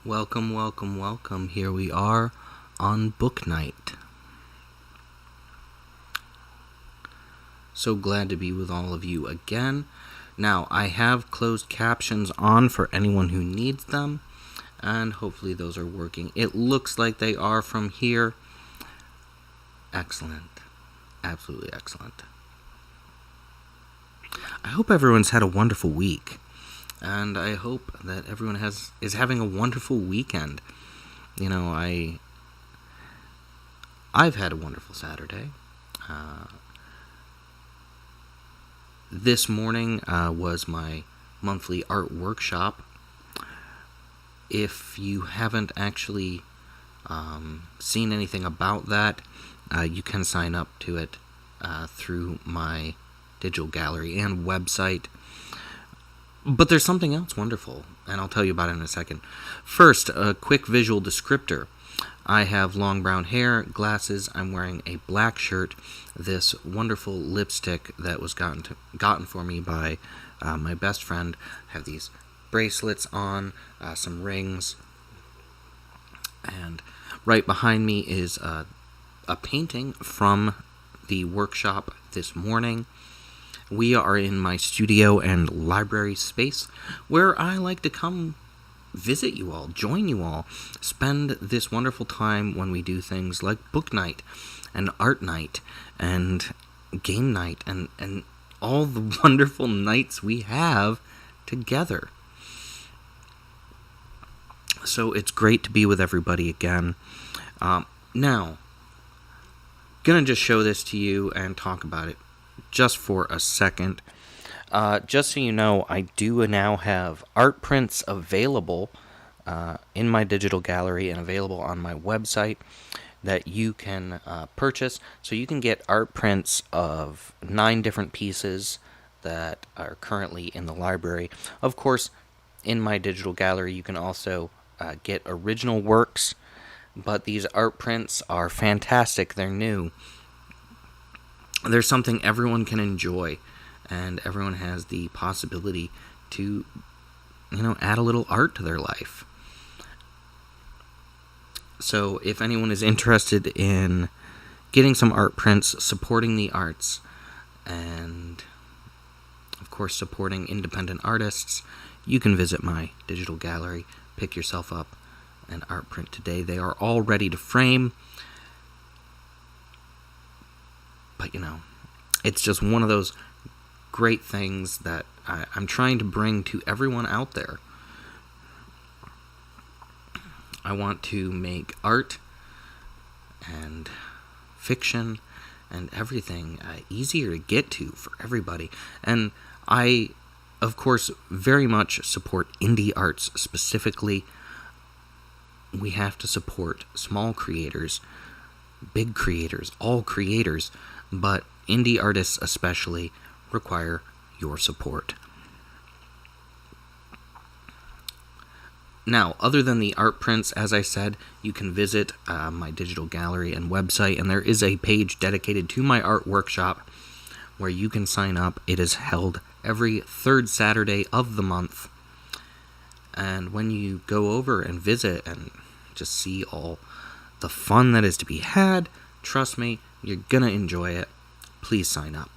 Welcome, welcome, welcome. Here we are on book night. So glad to be with all of you again. Now, I have closed captions on for anyone who needs them, and hopefully those are working. It looks like they are from here. Excellent. Absolutely excellent. I hope everyone's had a wonderful week. And I hope that everyone is having a wonderful weekend. You know, I've had a wonderful Saturday. This morning was my monthly art workshop. If you haven't actually seen anything about that, you can sign up to it through my digital gallery and website. But there's something else wonderful, and I'll tell you about it in a second. First, a quick visual descriptor. I have long brown hair, glasses, I'm wearing a black shirt, this wonderful lipstick that was gotten for me by my best friend. I have these bracelets on, some rings, and right behind me is a painting from the workshop this morning. We are in my studio and library space where I like to come visit you all, join you all, spend this wonderful time when we do things like book night and art night and game night and all the wonderful nights we have together. So it's great to be with everybody again. Now, gonna just show this to you and talk about it just for a second. Just so you know, I do now have art prints available in my digital gallery and available on my website that you can purchase. So you can get art prints of 9 different pieces that are currently in the library. Of course, in my digital gallery, you can also get original works, but these art prints are fantastic. They're new. There's something everyone can enjoy, and everyone has the possibility to, add a little art to their life. So if anyone is interested in getting some art prints, supporting the arts, and of course supporting independent artists, you can visit my digital gallery, pick yourself up an art print today. They are all ready to frame. But, it's just one of those great things that I'm trying to bring to everyone out there. I want to make art and fiction and everything easier to get to for everybody. And I, of course, very much support indie arts specifically. We have to support small creators, big creators, all creators, but indie artists especially require your support. Now, other than the art prints, as I said, you can visit my digital gallery and website, and there is a page dedicated to my art workshop where you can sign up. It is held every third Saturday of the month. And when you go over and visit and just see all the fun that is to be had, trust me, you're gonna enjoy it. Please sign up.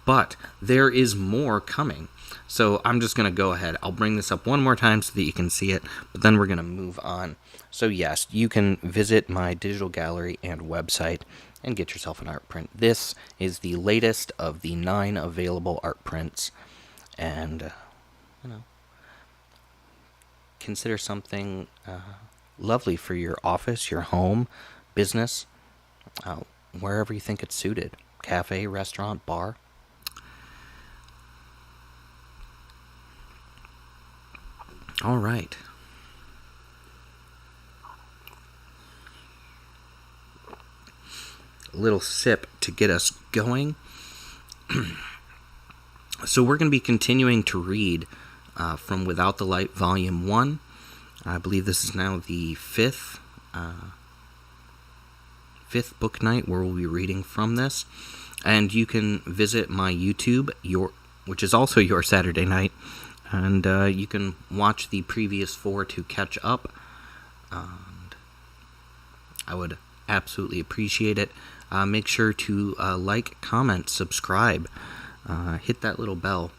But there is more coming. So I'm just going to go ahead. I'll bring this up one more time so that you can see it, but then we're going to move on. So yes, you can visit my digital gallery and website and get yourself an art print. This is the latest of the 9 available art prints. And, consider something lovely for your office, your home, business, wherever you think it's suited. Cafe, restaurant, bar. All right. A little sip to get us going. So we're going to be continuing to read from Without the Light, Volume 1. I believe this is now the fifth book night where we'll be reading from this. And you can visit my YouTube, which is also your Saturday night, And you can watch the previous 4 to catch up. And I would absolutely appreciate it. Make sure to like, comment, subscribe. Hit that little bell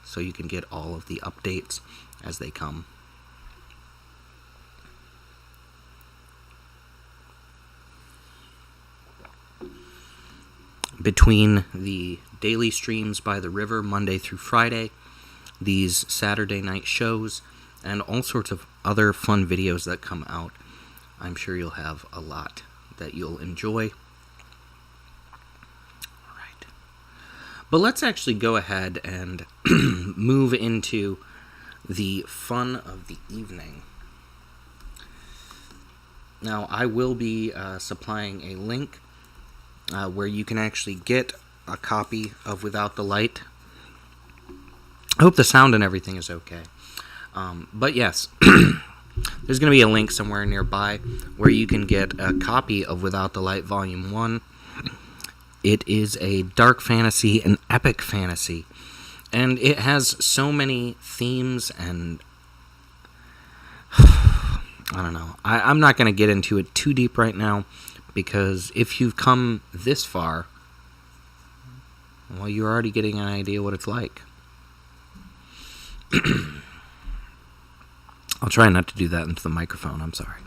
so you can get all of the updates as they come. Between the daily streams by the river Monday through Friday, these Saturday night shows, and all sorts of other fun videos that come out, I'm sure you'll have a lot that you'll enjoy. All right. But let's actually go ahead and move into the fun of the evening. Now, I will be supplying a link where you can actually get a copy of Without the Light. I hope the sound and everything is okay. But yes, there's going to be a link somewhere nearby where you can get a copy of Without the Light Volume 1. It is a dark fantasy, an epic fantasy, and it has so many themes and I don't know. I'm not going to get into it too deep right now, because if you've come this far, well, you're already getting an idea what it's like. I'll try not to do that into the microphone, I'm sorry.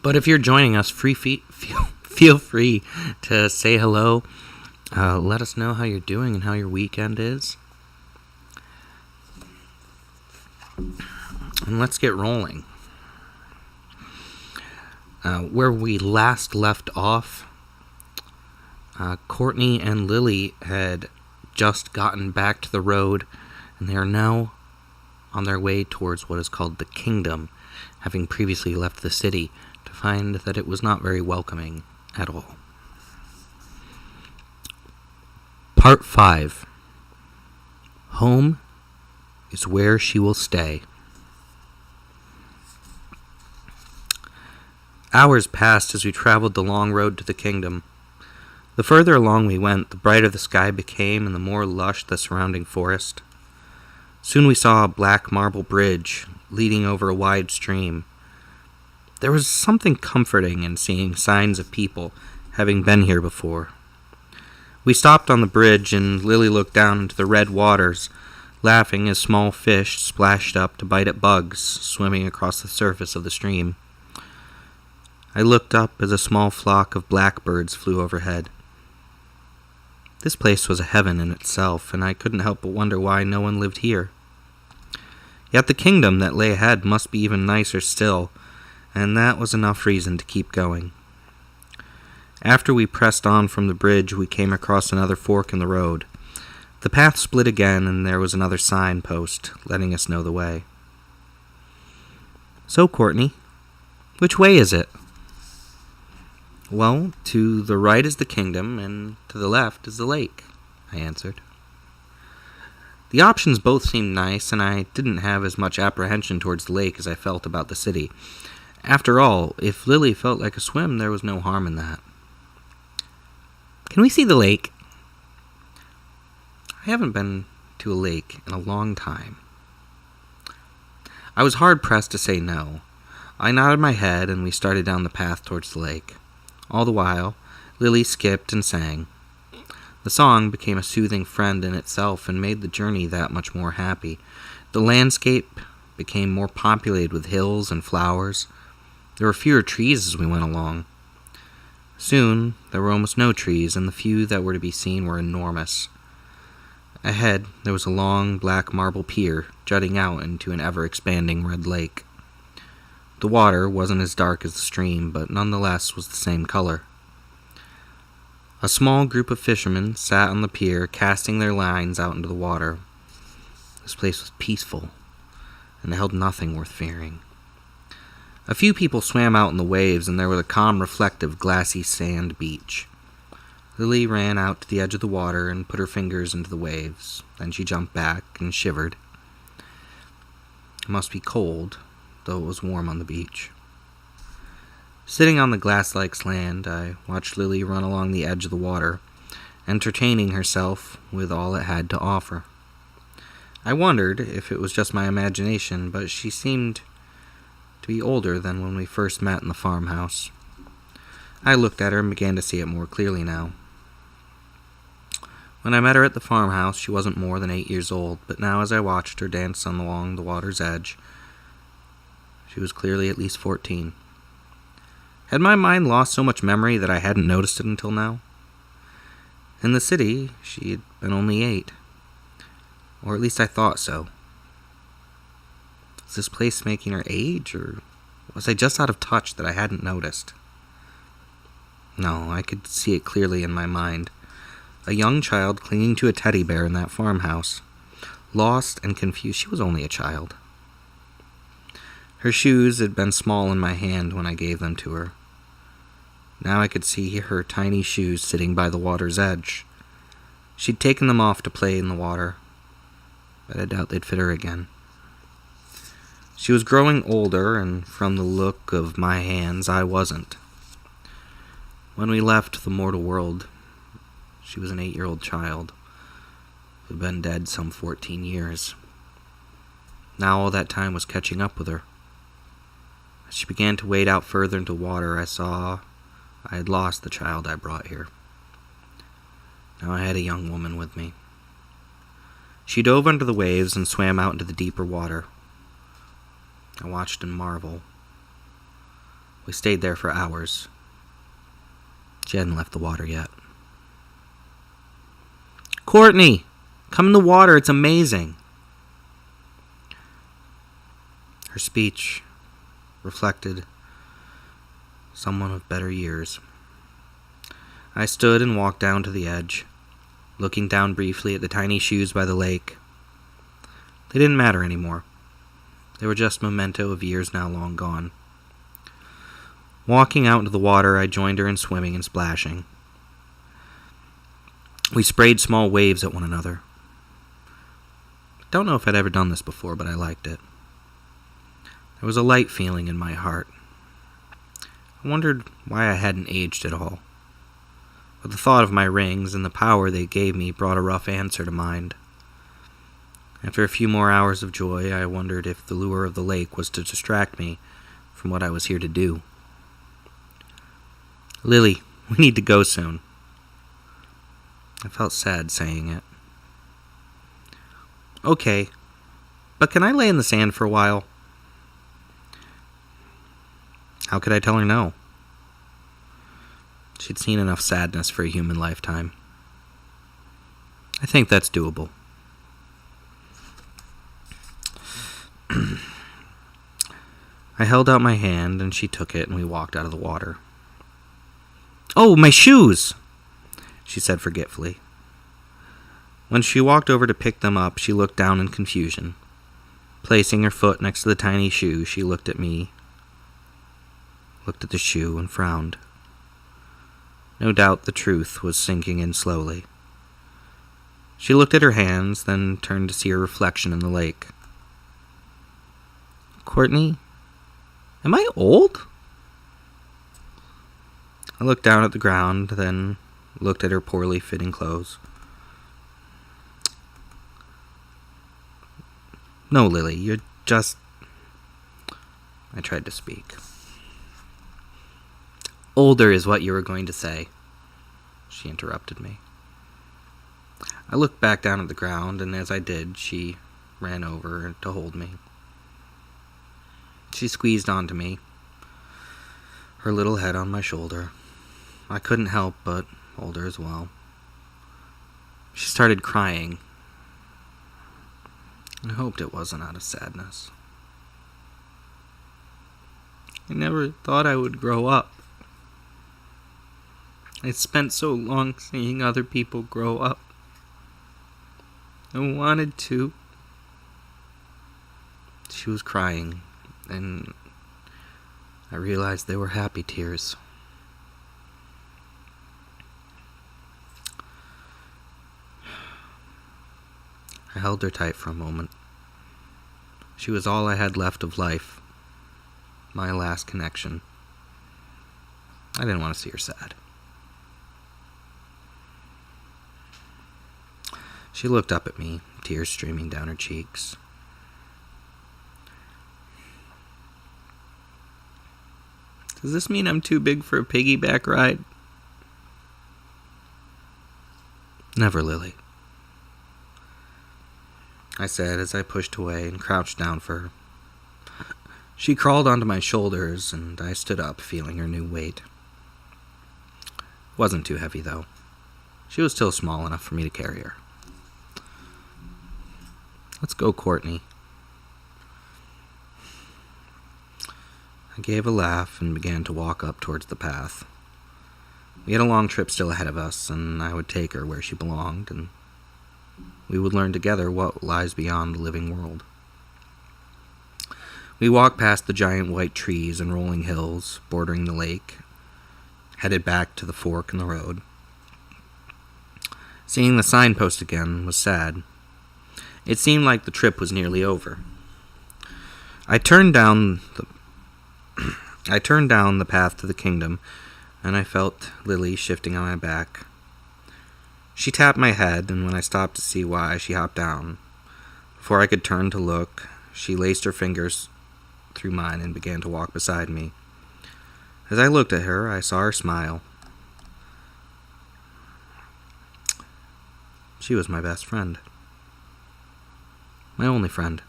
But if you're joining us, feel free to say hello. Let us know how you're doing and how your weekend is. And let's get rolling. Where we last left off, Courtney and Lily had just gotten back to the road, and they are now on their way towards what is called the Kingdom, having previously left the city to find that it was not very welcoming at all. Part 5. Home is where she will stay. Hours passed as we traveled the long road to the Kingdom. The further along we went, the brighter the sky became and the more lush the surrounding forest. Soon we saw a black marble bridge leading over a wide stream. There was something comforting in seeing signs of people having been here before. We stopped on the bridge and Lily looked down into the red waters, laughing as small fish splashed up to bite at bugs swimming across the surface of the stream. I looked up as a small flock of blackbirds flew overhead. This place was a heaven in itself, and I couldn't help but wonder why no one lived here. Yet the kingdom that lay ahead must be even nicer still, and that was enough reason to keep going. After we pressed on from the bridge, we came across another fork in the road. The path split again, and there was another signpost letting us know the way. So, Courtney, which way is it? Well, to the right is the kingdom, and to the left is the lake, I answered. The options both seemed nice, and I didn't have as much apprehension towards the lake as I felt about the city. After all, if Lily felt like a swim, there was no harm in that. Can we see the lake? I haven't been to a lake in a long time. I was hard-pressed to say no. I nodded my head, and we started down the path towards the lake. All the while, Lily skipped and sang. The song became a soothing friend in itself and made the journey that much more happy. The landscape became more populated with hills and flowers. There were fewer trees as we went along. Soon, there were almost no trees, and the few that were to be seen were enormous. Ahead, there was a long black marble pier jutting out into an ever-expanding red lake. The water wasn't as dark as the stream, but nonetheless was the same color. A small group of fishermen sat on the pier, casting their lines out into the water. This place was peaceful, and held nothing worth fearing. A few people swam out in the waves, and there was a calm, reflective, glassy sand beach. Lily ran out to the edge of the water and put her fingers into the waves. Then she jumped back and shivered. It must be cold, though it was warm on the beach. Sitting on the glass-like sand, I watched Lily run along the edge of the water, entertaining herself with all it had to offer. I wondered if it was just my imagination, but she seemed to be older than when we first met in the farmhouse. I looked at her and began to see it more clearly now. When I met her at the farmhouse, she wasn't more than 8 years old, but now as I watched her dance along the water's edge, she was clearly at least 14. Had my mind lost so much memory that I hadn't noticed it until now? In the city, she had been only 8. Or at least I thought so. Was this place making her age, or was I just out of touch that I hadn't noticed? No, I could see it clearly in my mind. A young child clinging to a teddy bear in that farmhouse. Lost and confused. She was only a child. Her shoes had been small in my hand when I gave them to her. Now I could see her tiny shoes sitting by the water's edge. She'd taken them off to play in the water, but I doubt they'd fit her again. She was growing older, and from the look of my hands, I wasn't. When we left the mortal world, she was an 8-year-old child who had been dead some 14 years. Now all that time was catching up with her. As she began to wade out further into water, I saw I had lost the child I brought here. Now I had a young woman with me. She dove under the waves and swam out into the deeper water. I watched in marvel. We stayed there for hours. She hadn't left the water yet. "Courtney, come in the water, it's amazing." Her speech reflected someone of better years. I stood and walked down to the edge, looking down briefly at the tiny shoes by the lake. They didn't matter anymore. They were just memento of years now long gone. Walking out into the water, I joined her in swimming and splashing. We sprayed small waves at one another. Don't know if I'd ever done this before, but I liked it. There was a light feeling in my heart. I wondered why I hadn't aged at all. But the thought of my rings and the power they gave me brought a rough answer to mind. After a few more hours of joy, I wondered if the lure of the lake was to distract me from what I was here to do. "Lily, we need to go soon." I felt sad saying it. "Okay, but can I lay in the sand for a while?" How could I tell her no? She'd seen enough sadness for a human lifetime. I think that's doable. I held out my hand, and she took it, and we walked out of the water. "Oh, my shoes!" she said forgetfully. When she walked over to pick them up, she looked down in confusion. Placing her foot next to the tiny shoe, she looked at me, looked at the shoe, and frowned. No doubt the truth was sinking in slowly. She looked at her hands, then turned to see her reflection in the lake. "Courtney, am I old?" I looked down at the ground, then looked at her poorly fitting clothes. "No, Lily, you're just..." I tried to speak. "Older is what you were going to say," she interrupted me. I looked back down at the ground, and as I did, she ran over to hold me. She squeezed onto me, her little head on my shoulder. I couldn't help but hold her as well. She started crying. I hoped it wasn't out of sadness. "I never thought I would grow up. I spent so long seeing other people grow up. I wanted to." She was crying, and I realized they were happy tears. I held her tight for a moment. She was all I had left of life, my last connection. I didn't want to see her sad. She looked up at me, tears streaming down her cheeks. Does this mean I'm too big for a piggyback ride? Never, Lily, I said as I pushed away and crouched down for her. She crawled onto my shoulders, and I stood up, feeling her new weight. It wasn't too heavy, though. She was still small enough for me to carry her. Let's go, Courtney. I gave a laugh and began to walk up towards the path. We had a long trip still ahead of us, and I would take her where she belonged, and we would learn together what lies beyond the living world. We walked past the giant white trees and rolling hills bordering the lake, headed back to the fork in the road. Seeing the signpost again was sad. It seemed like the trip was nearly over. I turned down the path to the kingdom, and I felt Lily shifting on my back. She tapped my head, and when I stopped to see why, she hopped down. Before I could turn to look, she laced her fingers through mine and began to walk beside me. As I looked at her, I saw her smile. She was my best friend. My only friend.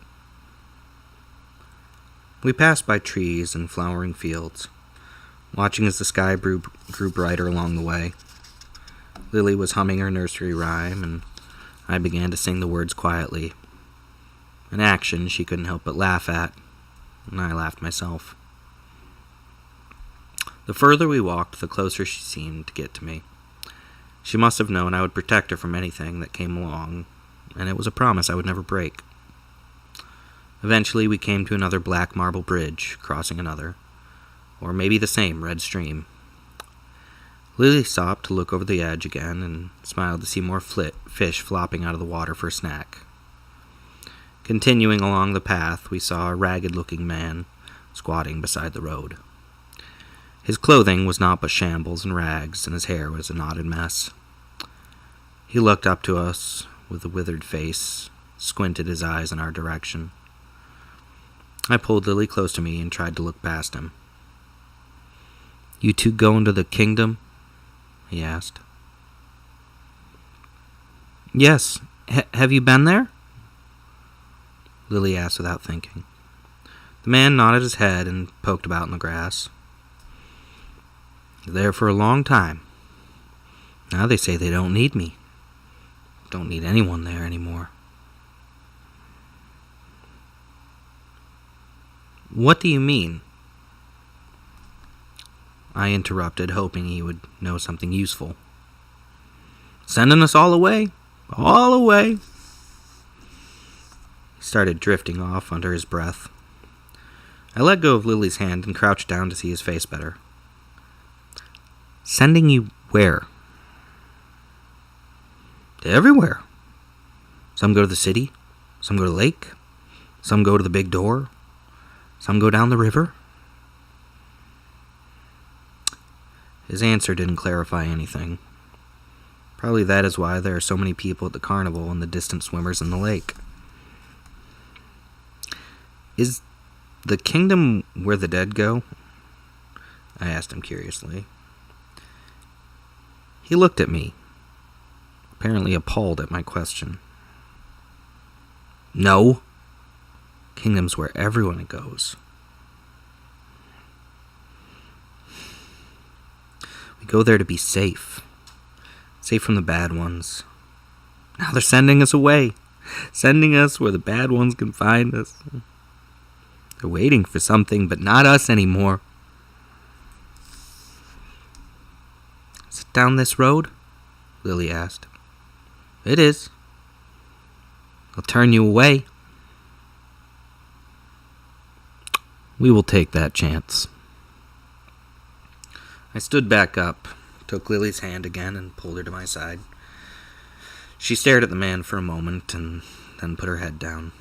We passed by trees and flowering fields, watching as the sky grew brighter along the way. Lily was humming her nursery rhyme, and I began to sing the words quietly. An action she couldn't help but laugh at, and I laughed myself. The further we walked, the closer she seemed to get to me. She must have known I would protect her from anything that came along, and it was a promise I would never break. Eventually, we came to another black marble bridge, crossing another, or maybe the same red stream. Lily stopped to look over the edge again and smiled to see more fish flopping out of the water for a snack. Continuing along the path, we saw a ragged-looking man squatting beside the road. His clothing was naught but shambles and rags, and his hair was a knotted mess. He looked up to us with a withered face, squinted his eyes in our direction. I pulled Lily close to me and tried to look past him. "You two going to the kingdom?" he asked. "Yes. Have you been there?" Lily asked without thinking. The man nodded his head and poked about in the grass. "There for a long time. Now they say they don't need me. Don't need anyone there anymore." "What do you mean?" I interrupted, hoping he would know something useful. "Sending us all away. All away." He started drifting off under his breath. I let go of Lily's hand and crouched down to see his face better. "Sending you where?" "To everywhere. Some go to the city, some go to the lake, some go to the big door, some go down the river." His answer didn't clarify anything. Probably that is why there are so many people at the carnival and the distant swimmers in the lake. "Is the kingdom where the dead go?" I asked him curiously. He looked at me, apparently appalled at my question. "No. Kingdom's where everyone goes. We go there to be safe. Safe from the bad ones. Now they're sending us away. Sending us where the bad ones can find us. They're waiting for something, but not us anymore." "Is it down this road?" Lily asked. "It is." "I'll turn you away." "We will take that chance." I stood back up, took Lily's hand again, and pulled her to my side. She stared at the man for a moment, and then put her head down.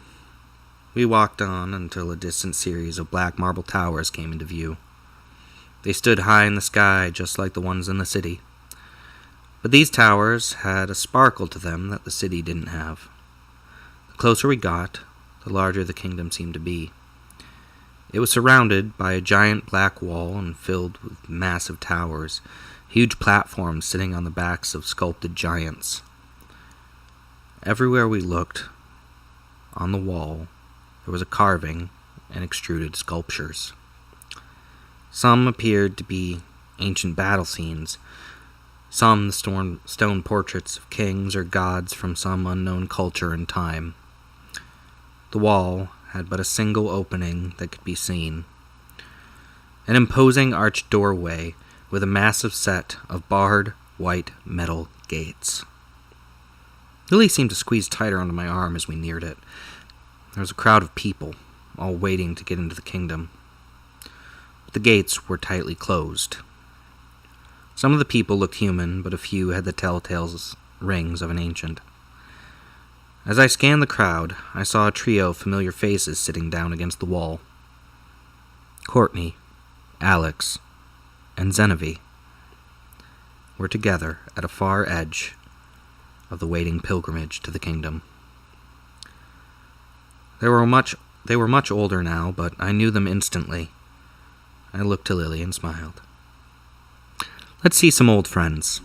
We walked on until a distant series of black marble towers came into view. They stood high in the sky, just like the ones in the city. But these towers had a sparkle to them that the city didn't have. The closer we got, the larger the kingdom seemed to be. It was surrounded by a giant black wall and filled with massive towers, huge platforms sitting on the backs of sculpted giants. Everywhere we looked, on the wall, there was a carving and extruded sculptures. Some appeared to be ancient battle scenes, some the stone portraits of kings or gods from some unknown culture and time. The wall had but a single opening that could be seen. An imposing arched doorway with a massive set of barred white metal gates. Lily seemed to squeeze tighter onto my arm as we neared it. There was a crowd of people, all waiting to get into the kingdom. But the gates were tightly closed. Some of the people looked human, but a few had the telltale rings of an ancient. As I scanned the crowd, I saw a trio of familiar faces sitting down against the wall. Courtney, Alex, and Genevieve were together at a far edge of the waiting pilgrimage to the kingdom. They were much older now, but I knew them instantly. I looked to Lily and smiled. Let's see some old friends.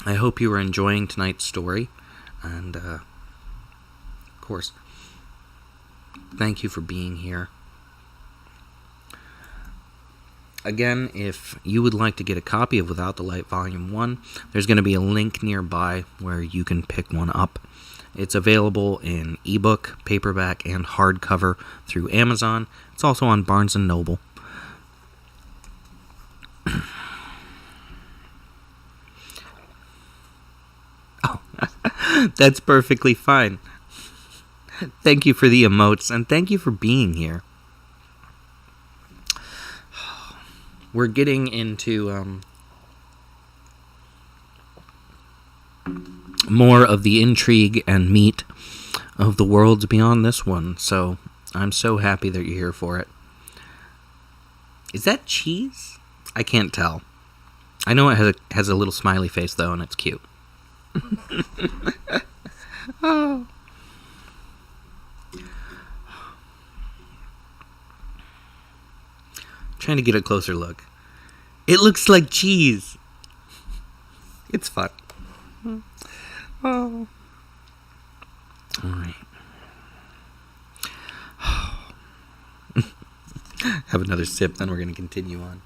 I hope you are enjoying tonight's story, and, of course, thank you for being here. Again, if you would like to get a copy of Without the Light Volume 1, there's going to be a link nearby where you can pick one up. It's available in ebook, paperback, and hardcover through Amazon. It's also on Barnes & Noble. Oh, that's perfectly fine. Thank you for the emotes, and thank you for being here. We're getting into more of the intrigue and meat of the worlds beyond this one, so I'm so happy that you're here for it. Is that cheese? I can't tell. I know it has a little smiley face, though, and it's cute. Oh. Trying to get a closer look. It looks like cheese. It's fun. Oh. All right. Have another sip, then we're going to continue on.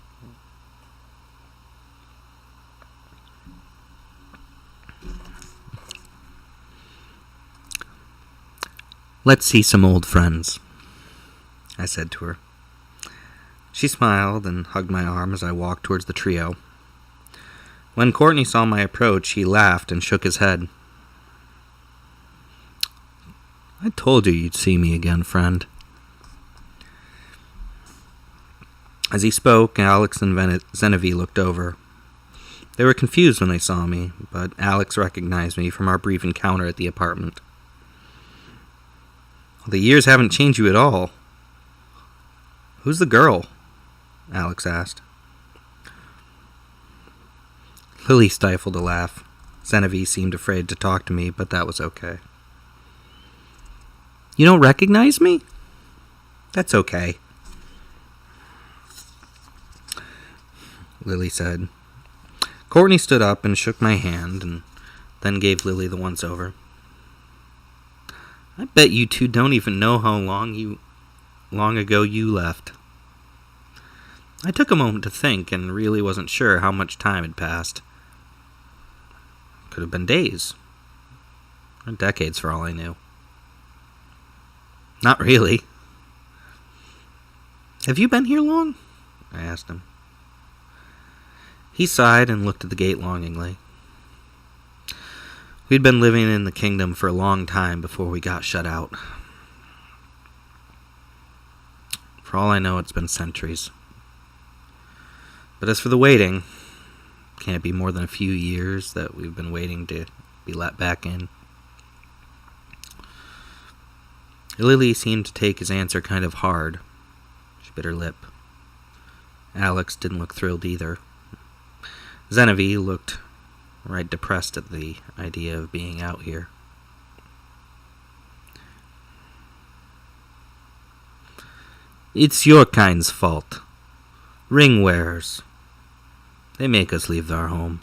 Let's see some old friends, I said to her. She smiled and hugged my arm as I walked towards the trio. When Courtney saw my approach, he laughed and shook his head. I told you you'd see me again, friend. As he spoke, Alex and Genevieve looked over. They were confused when they saw me, but Alex recognized me from our brief encounter at the apartment. The years haven't changed you at all. Who's the girl? Alex asked. Lily stifled a laugh. Genevieve seemed afraid to talk to me, but that was okay. You don't recognize me? That's okay, Lily said. Courtney stood up and shook my hand and then gave Lily the once-over. I bet you two don't even know how long ago you left. I took a moment to think and really wasn't sure how much time had passed. Could have been days. Or decades for all I knew. Not really. Have you been here long? I asked him. He sighed and looked at the gate longingly. We'd been living in the kingdom for a long time before we got shut out. For all I know, it's been centuries. But as for the waiting, can't be more than a few years that we've been waiting to be let back in. Lily seemed to take his answer kind of hard. She bit her lip. Alex didn't look thrilled either. Genevieve looked right depressed at the idea of being out here. It's your kind's fault. Ring wearers. They make us leave our home.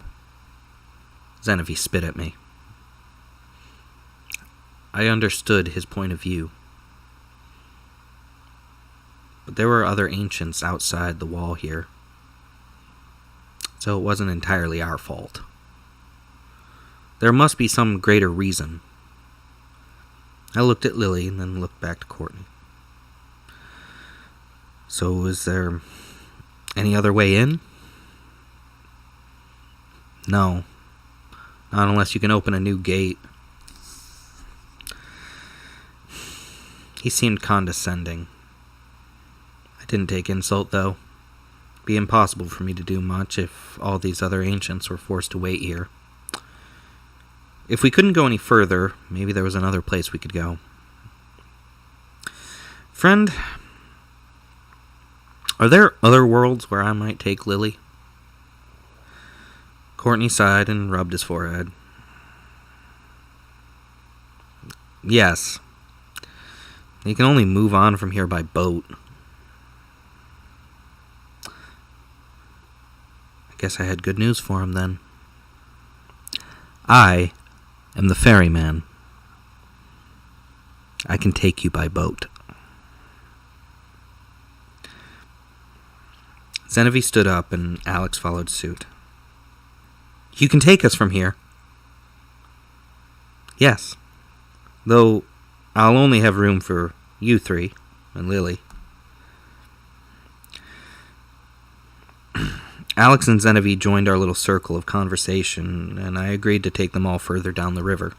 Genevieve spit at me. I understood his point of view. But there were other ancients outside the wall here. So it wasn't entirely our fault. There must be some greater reason. I looked at Lily and then looked back to Courtney. So is there any other way in? No. Not unless you can open a new gate. He seemed condescending. I didn't take insult, though. It'd be impossible for me to do much if all these other ancients were forced to wait here. If we couldn't go any further, maybe there was another place we could go. Friend, are there other worlds where I might take Lily? Courtney sighed and rubbed his forehead. Yes. You can only move on from here by boat. I guess I had good news for him then. I am the ferryman. I can take you by boat. Genevieve stood up and Alex followed suit. You can take us from here. Yes. Though I'll only have room for you three and Lily. Alex and Genevieve joined our little circle of conversation, and I agreed to take them all further down the river.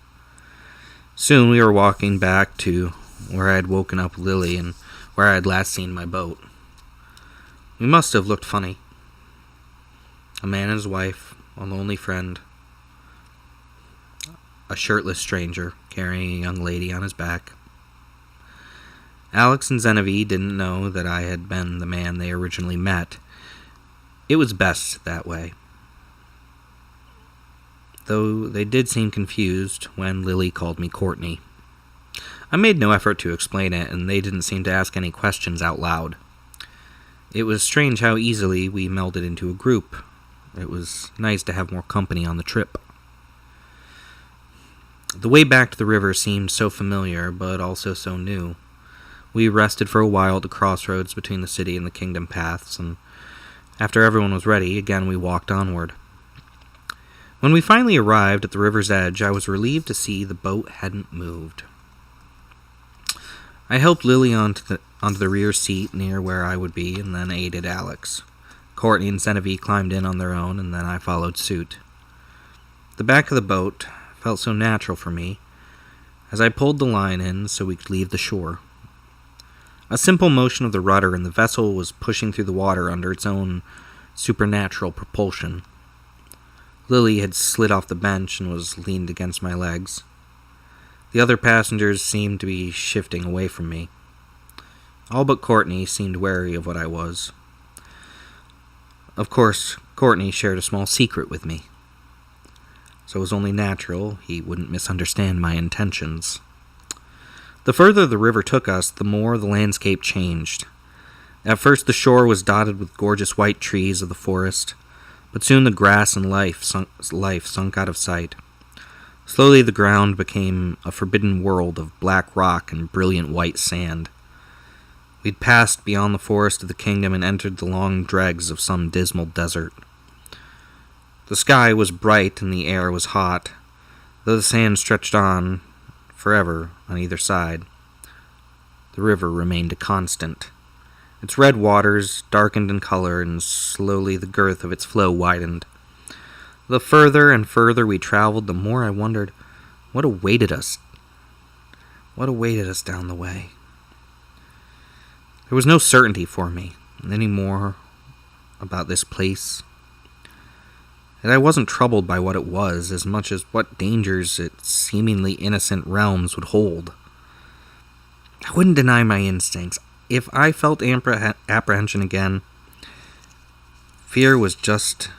Soon we were walking back to where I had woken up Lily and where I had last seen my boat. We must have looked funny. A man and his wife, a lonely friend, a shirtless stranger carrying a young lady on his back. Alex and Genevieve didn't know that I had been the man they originally met. It was best that way. Though they did seem confused when Lily called me Courtney. I made no effort to explain it, and they didn't seem to ask any questions out loud. It was strange how easily we melded into a group. It was nice to have more company on the trip. The way back to the river seemed so familiar, but also so new. We rested for a while at the crossroads between the city and the kingdom paths, and after everyone was ready, again we walked onward. When we finally arrived at the river's edge, I was relieved to see the boat hadn't moved. I helped Lily onto the rear seat near where I would be, and then aided Alex. Courtney and Genevieve climbed in on their own, and then I followed suit. The back of the boat felt so natural for me, as I pulled the line in so we could leave the shore. A simple motion of the rudder, and the vessel was pushing through the water under its own supernatural propulsion. Lily had slid off the bench and was leaned against my legs. The other passengers seemed to be shifting away from me. All but Courtney seemed wary of what I was. Of course, Courtney shared a small secret with me, so it was only natural he wouldn't misunderstand my intentions. The further the river took us, the more the landscape changed. At first the shore was dotted with gorgeous white trees of the forest, but soon the grass and life sunk out of sight. Slowly the ground became a forbidden world of black rock and brilliant white sand. We'd passed beyond the forest of the kingdom and entered the long dregs of some dismal desert. The sky was bright and the air was hot, though the sand stretched on forever on either side. The river remained a constant. Its red waters darkened in color, and slowly the girth of its flow widened. The further and further we traveled, the more I wondered what awaited us. What awaited us down the way? There was no certainty for me, any more about this place. And I wasn't troubled by what it was as much as what dangers its seemingly innocent realms would hold. I wouldn't deny my instincts. If I felt apprehension again, fear was just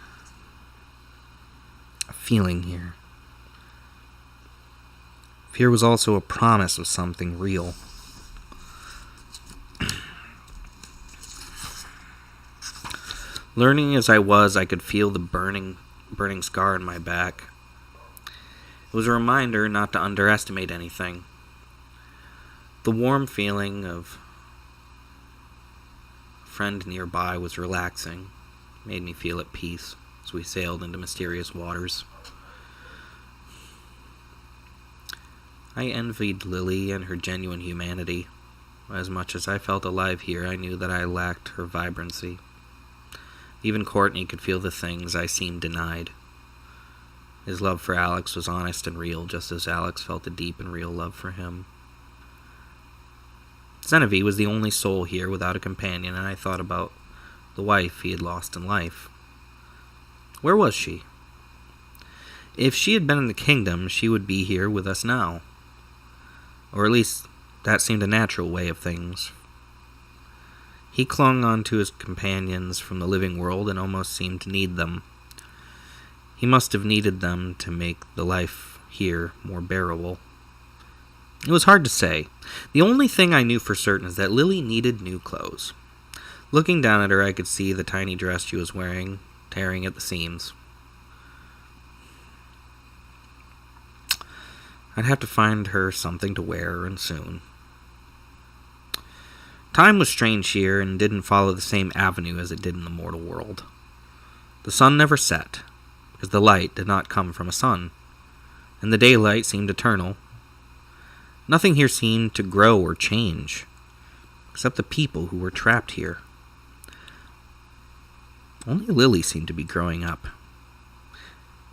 a feeling here. Fear was also a promise of something real. Learning as I was, I could feel the burning scar in my back. It was a reminder not to underestimate anything. The warm feeling of a friend nearby was relaxing, made me feel at peace as we sailed into mysterious waters. I envied Lily and her genuine humanity. As much as I felt alive here, I knew that I lacked her vibrancy. Even Courtney could feel the things I seemed denied. His love for Alex was honest and real, just as Alex felt a deep and real love for him. Genevieve was the only soul here without a companion, and I thought about the wife he had lost in life. Where was she? If she had been in the kingdom, she would be here with us now. Or at least, that seemed a natural way of things. He clung on to his companions from the living world and almost seemed to need them. He must have needed them to make the life here more bearable. It was hard to say. The only thing I knew for certain is that Lily needed new clothes. Looking down at her, I could see the tiny dress she was wearing, tearing at the seams. I'd have to find her something to wear, and soon. Time was strange here and didn't follow the same avenue as it did in the mortal world. The sun never set, because the light did not come from a sun, and the daylight seemed eternal. Nothing here seemed to grow or change, except the people who were trapped here. Only Lily seemed to be growing up,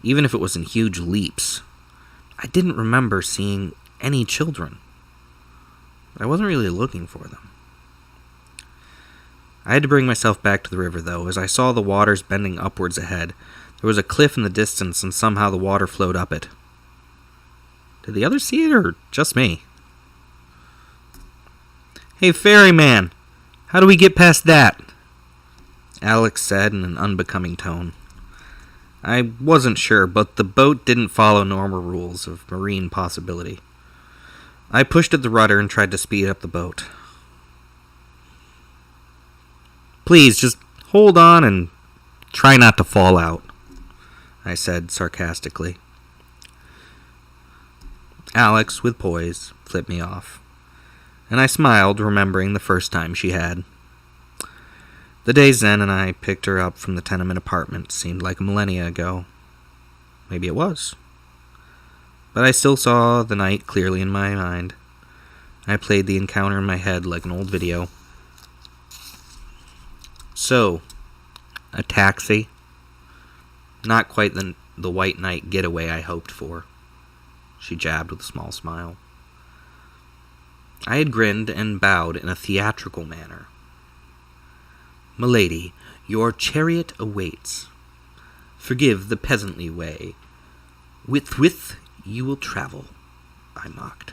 even if it was in huge leaps. I didn't remember seeing any children, but I wasn't really looking for them. I had to bring myself back to the river, though, as I saw the waters bending upwards ahead. There was a cliff in the distance, and somehow the water flowed up it. Did the others see it, or just me? "Hey, ferryman, how do we get past that?" Alex said in an unbecoming tone. I wasn't sure, but the boat didn't follow normal rules of marine possibility. I pushed at the rudder and tried to speed up the boat. "Please, just hold on and try not to fall out," I said sarcastically. Alex, with poise, flipped me off, and I smiled, remembering the first time she had. The day Zen and I picked her up from the tenement apartment seemed like a millennia ago. Maybe it was. But I still saw the night clearly in my mind. I played the encounter in my head like an old video. "So, a taxi? Not quite the white knight getaway I hoped for," she jabbed with a small smile. I had grinned and bowed in a theatrical manner. "Milady, your chariot awaits. Forgive the peasantly way. With you will travel," I mocked.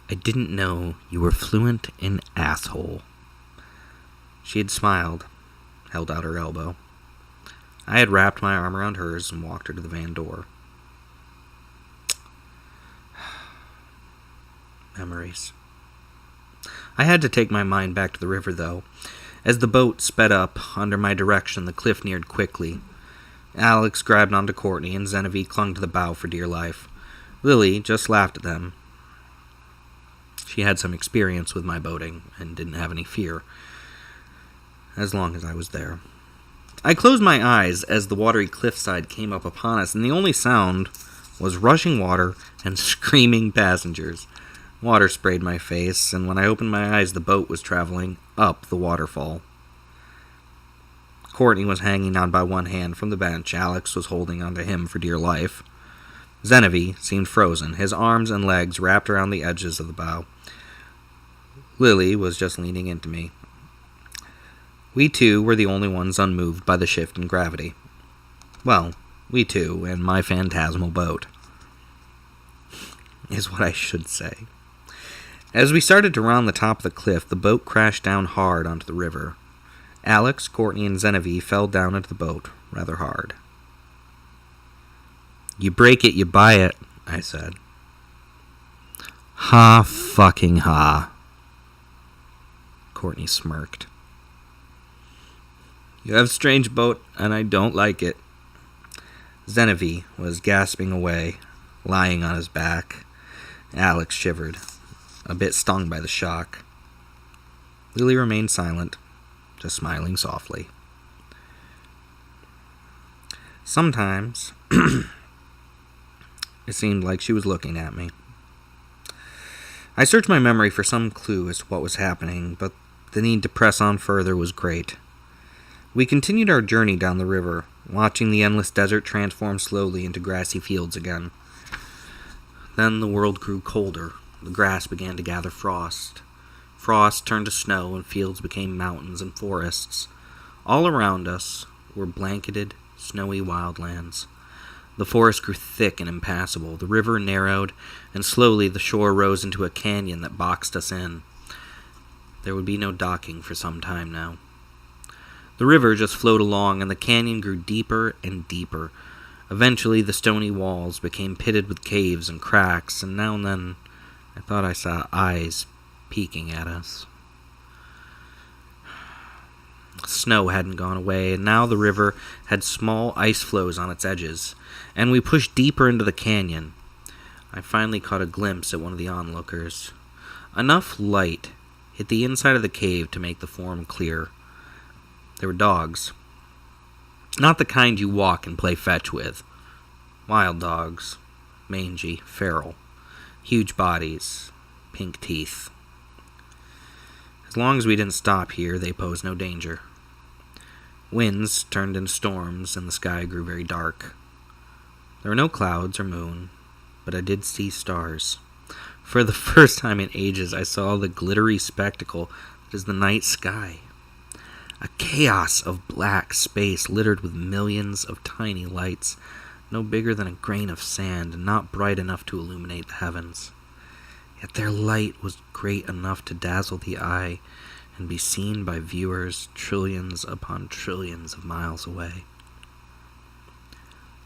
"I didn't know you were fluent in asshole." She had smiled, held out her elbow. I had wrapped my arm around hers and walked her to the van door. Memories. I had to take my mind back to the river, though. As the boat sped up under my direction, the cliff neared quickly. Alex grabbed onto Courtney, and Genevieve clung to the bow for dear life. Lily just laughed at them. She had some experience with my boating, and didn't have any fear, as long as I was there. I closed my eyes as the watery cliffside came up upon us, and the only sound was rushing water and screaming passengers. Water sprayed my face, and when I opened my eyes, the boat was traveling up the waterfall. Courtney was hanging on by one hand from the bench. Alex was holding onto him for dear life. Genevieve seemed frozen, his arms and legs wrapped around the edges of the bow. Lily was just leaning into me. We two were the only ones unmoved by the shift in gravity. Well, we two and my phantasmal boat, is what I should say. As we started to round the top of the cliff, the boat crashed down hard onto the river. Alex, Courtney, and Genevieve fell down into the boat rather hard. "You break it, you buy it," I said. "Ha fucking ha," Courtney smirked. "You have a strange boat, and I don't like it." Genevieve was gasping away, lying on his back. Alex shivered, a bit stung by the shock. Lily remained silent, just smiling softly. Sometimes, it seemed like she was looking at me. I searched my memory for some clue as to what was happening, but the need to press on further was great. We continued our journey down the river, watching the endless desert transform slowly into grassy fields again. Then the world grew colder. The grass began to gather frost. Frost turned to snow, and fields became mountains and forests. All around us were blanketed, snowy wildlands. The forest grew thick and impassable. The river narrowed, and slowly the shore rose into a canyon that boxed us in. There would be no docking for some time now. The river just flowed along, and the canyon grew deeper and deeper. Eventually, the stony walls became pitted with caves and cracks, and now and then I thought I saw eyes peeking at us. Snow hadn't gone away, and now the river had small ice floes on its edges, and we pushed deeper into the canyon. I finally caught a glimpse at one of the onlookers. Enough light hit the inside of the cave to make the form clear. There were dogs. Not the kind you walk and play fetch with. Wild dogs. Mangy, feral. Huge bodies. Pink teeth. As long as we didn't stop here, they posed no danger. Winds turned into storms, and the sky grew very dark. There were no clouds or moon, but I did see stars. For the first time in ages, I saw the glittery spectacle that is the night sky. A chaos of black space littered with millions of tiny lights, no bigger than a grain of sand and not bright enough to illuminate the heavens. Yet their light was great enough to dazzle the eye and be seen by viewers trillions upon trillions of miles away.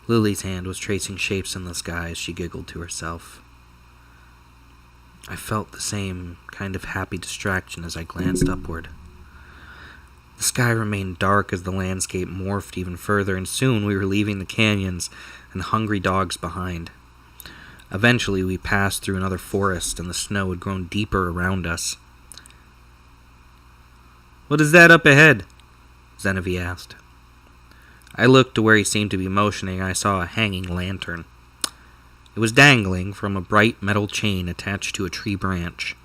Lily's hand was tracing shapes in the sky as she giggled to herself. I felt the same kind of happy distraction as I glanced upward. The sky remained dark as the landscape morphed even further, and soon we were leaving the canyons and hungry dogs behind. Eventually, we passed through another forest, and the snow had grown deeper around us. "What is that up ahead?" Genevieve asked. I looked to where he seemed to be motioning, and I saw a hanging lantern. It was dangling from a bright metal chain attached to a tree branch.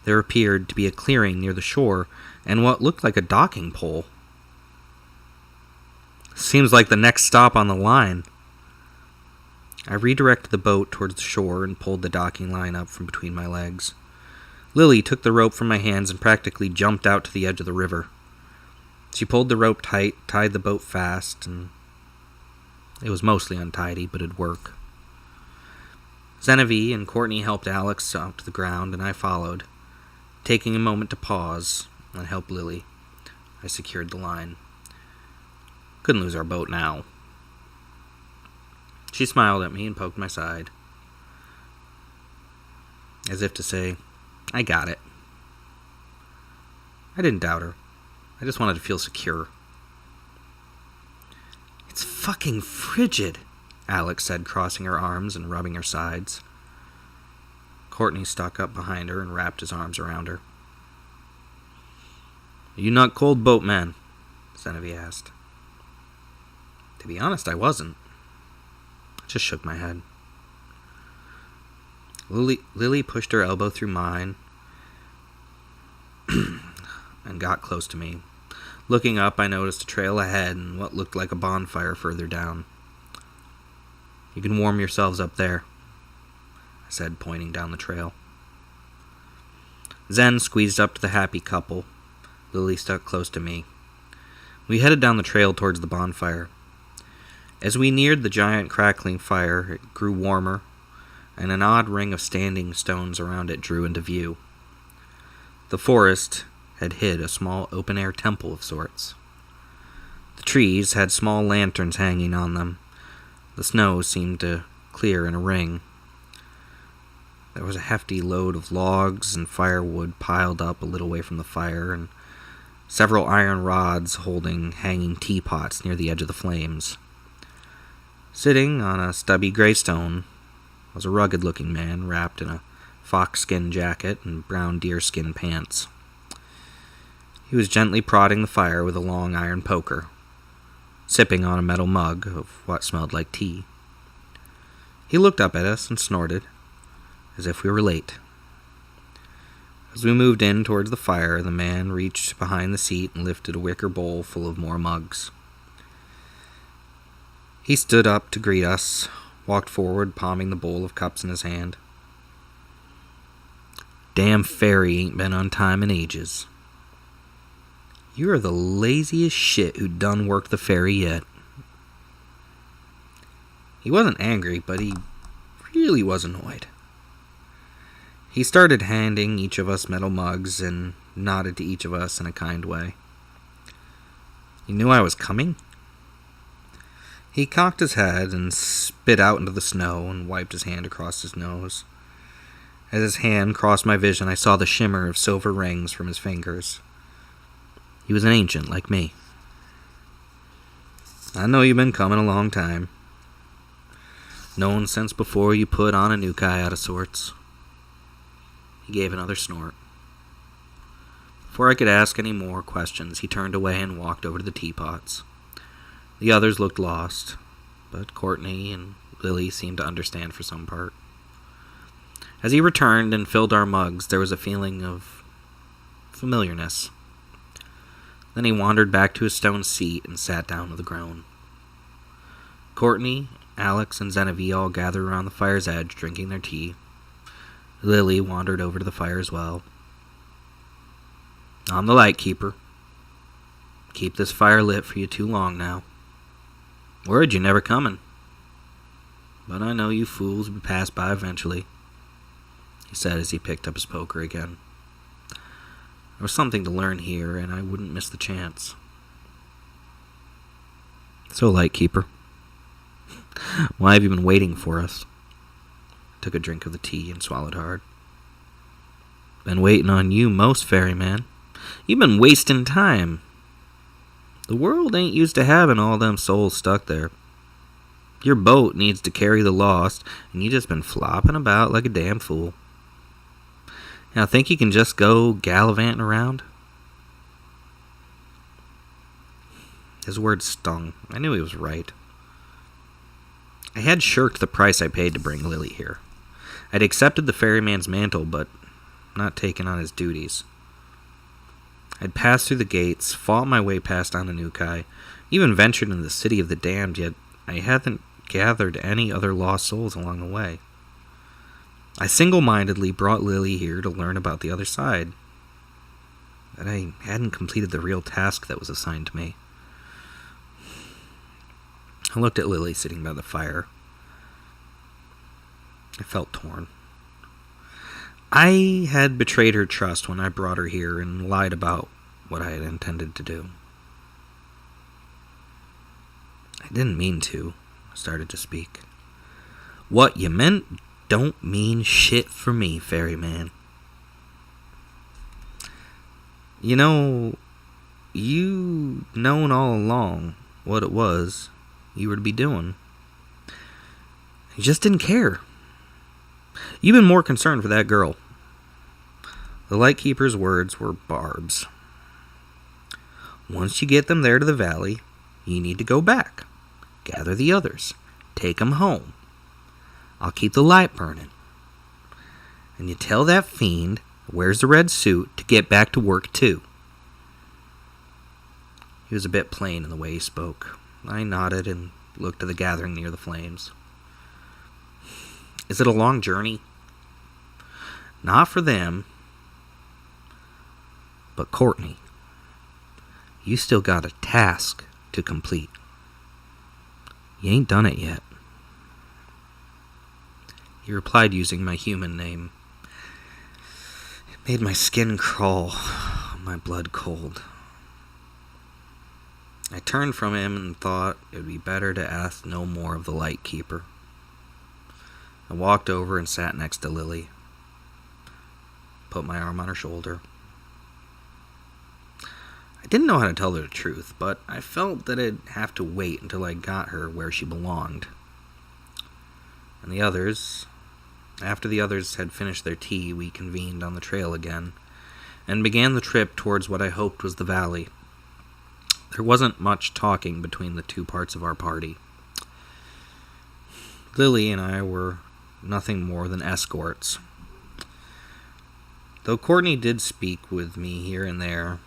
There appeared to be a clearing near the shore, and what looked like a docking pole. "Seems like the next stop on the line." I redirected the boat towards the shore and pulled the docking line up from between my legs. Lily took the rope from my hands and practically jumped out to the edge of the river. She pulled the rope tight, tied the boat fast, and it was mostly untidy, but it'd work. Genevieve and Courtney helped Alex out to the ground, and I followed. Taking a moment to pause and help Lily, I secured the line. Couldn't lose our boat now. She smiled at me and poked my side, as if to say, "I got it." I didn't doubt her. I just wanted to feel secure. "It's fucking frigid," Alex said, crossing her arms and rubbing her sides. Courtney stuck up behind her and wrapped his arms around her. "Are you not cold, boatman?" Genevieve asked. To be honest, I wasn't. I just shook my head. Lily pushed her elbow through mine and got close to me. Looking up, I noticed a trail ahead and what looked like a bonfire further down. "You can warm yourselves up there," I said, pointing down the trail. Zen squeezed up to the happy couple. Lily stuck close to me. We headed down the trail towards the bonfire. As we neared the giant crackling fire, it grew warmer, and an odd ring of standing stones around it drew into view. The forest had hid a small open-air temple of sorts. The trees had small lanterns hanging on them. The snow seemed to clear in a ring. There was a hefty load of logs and firewood piled up a little way from the fire, and several iron rods holding hanging teapots near the edge of the flames. Sitting on a stubby gravestone was a rugged-looking man wrapped in a fox-skin jacket and brown deerskin pants. He was gently prodding the fire with a long iron poker, sipping on a metal mug of what smelled like tea. He looked up at us and snorted, as if we were late. As we moved in towards the fire, the man reached behind the seat and lifted a wicker bowl full of more mugs. He stood up to greet us, walked forward, palming the bowl of cups in his hand. "Damn ferry ain't been on time in ages. You are the laziest shit who done worked the ferry yet." He wasn't angry, but he really was annoyed. He started handing each of us metal mugs and nodded to each of us in a kind way. "You knew I was coming?" He cocked his head and spit out into the snow and wiped his hand across his nose. As his hand crossed my vision, I saw the shimmer of silver rings from his fingers. He was an ancient like me. "I know you've been coming a long time. Known since before you put on a new guy out of sorts." He gave another snort. Before I could ask any more questions, he turned away and walked over to the teapots. The others looked lost, but Courtney and Lily seemed to understand for some part. As he returned and filled our mugs, there was a feeling of familiarness. Then he wandered back to his stone seat and sat down with a groan. Courtney, Alex, and Genevieve all gathered around the fire's edge, drinking their tea. Lily wandered over to the fire as well. "I'm the light keeper. Keep this fire lit for you too long now. Worried you never coming. But I know you fools will pass by eventually," he said as he picked up his poker again. There was something to learn here, and I wouldn't miss the chance. "So, Lightkeeper, why have you been waiting for us?" I took a drink of the tea and swallowed hard. "Been waiting on you most, ferryman. You've been wasting time. The world ain't used to having all them souls stuck there. Your boat needs to carry the lost, and you just been flopping about like a damn fool. Now, think you can just go gallivanting around?" His words stung. I knew he was right. I had shirked the price I paid to bring Lily here. I'd accepted the ferryman's mantle, but not taken on his duties. I'd passed through the gates, fought my way past Ananukai, even ventured into the city of the damned, yet I hadn't gathered any other lost souls along the way. I single-mindedly brought Lily here to learn about the other side, but I hadn't completed the real task that was assigned to me. I looked at Lily sitting by the fire. I felt torn. I had betrayed her trust when I brought her here and lied about what I had intended to do. I didn't mean to, I started to speak. "What you meant don't mean shit for me, ferryman. You know, you known all along what it was you were to be doing. You just didn't care. You've been more concerned for that girl." The Lightkeeper's words were barbs. "Once you get them there to the valley, you need to go back. Gather the others. Take them home. I'll keep the light burning. And you tell that fiend who wears the red suit to get back to work too." He was a bit plain in the way he spoke. I nodded and looked at the gathering near the flames. "Is it a long journey?" "Not for them. But Courtney, You still got a task to complete. You ain't done it yet. He replied using my human name. It made my skin crawl, my blood cold. I turned from him and thought it would be better to ask no more of the Lightkeeper. I walked over and sat next to Lily. Put my arm on her shoulder. I didn't know how to tell her the truth, but I felt that I'd have to wait until I got her where she belonged. And after the others had finished their tea, we convened on the trail again, and began the trip towards what I hoped was the valley. There wasn't much talking between the two parts of our party. Lily and I were nothing more than escorts. Though Courtney did speak with me here and there.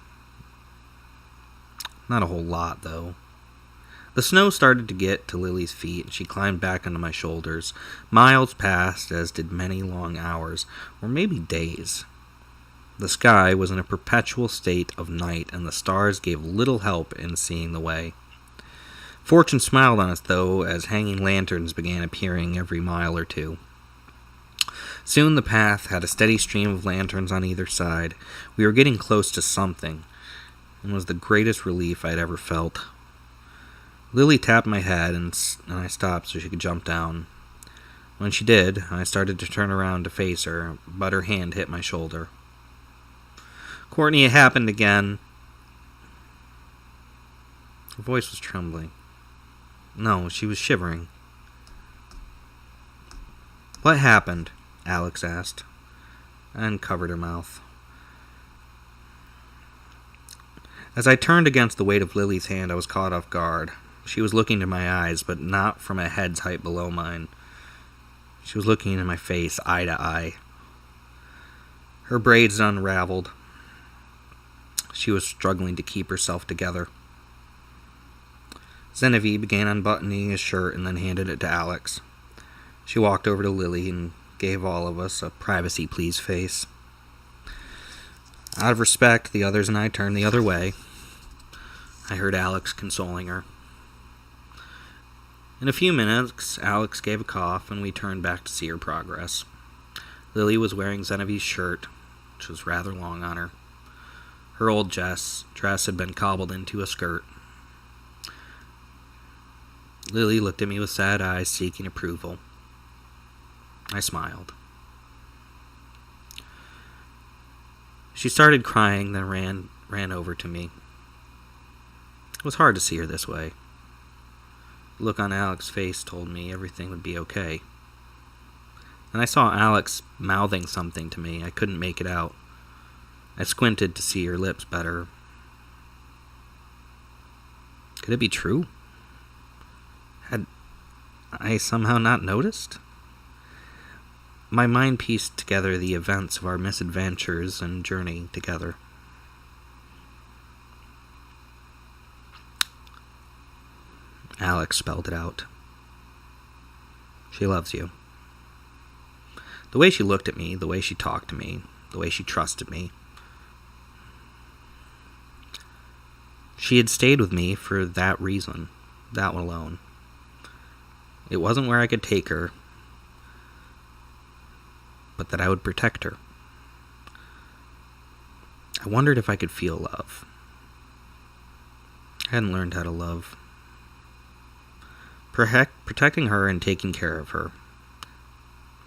Not a whole lot, though. The snow started to get to Lily's feet, and she climbed back onto my shoulders. Miles passed, as did many long hours, or maybe days. The sky was in a perpetual state of night, and the stars gave little help in seeing the way. Fortune smiled on us, though, as hanging lanterns began appearing every mile or two. Soon the path had a steady stream of lanterns on either side. We were getting close to something, and was the greatest relief I'd ever felt. Lily tapped my head, and I stopped so she could jump down. When she did, I started to turn around to face her, but her hand hit my shoulder. "Courtney, it happened again." Her voice was trembling. No, she was shivering. "What happened?" Alex asked, and covered her mouth. As I turned against the weight of Lily's hand, I was caught off guard. She was looking into my eyes, but not from a head's height below mine. She was looking into my face, eye to eye. Her braids unraveled. She was struggling to keep herself together. Genevieve began unbuttoning his shirt and then handed it to Alex. She walked over to Lily and gave all of us a privacy please face. Out of respect, the others and I turned the other way. I heard Alex consoling her. In a few minutes, Alex gave a cough, and we turned back to see her progress. Lily was wearing Genevieve's shirt, which was rather long on her. Her old dress had been cobbled into a skirt. Lily looked at me with sad eyes, seeking approval. I smiled. She started crying, then ran over to me. It was hard to see her this way. The look on Alex's face told me everything would be okay. And I saw Alex mouthing something to me. I couldn't make it out. I squinted to see her lips better. Could it be true? Had I somehow not noticed? My mind pieced together the events of our misadventures and journey together. Alex spelled it out. She loves you. The way she looked at me, the way she talked to me, the way she trusted me. She had stayed with me for that reason, that one alone. It wasn't where I could take her, but that I would protect her. I wondered if I could feel love. I hadn't learned how to love. Protecting her and taking care of her.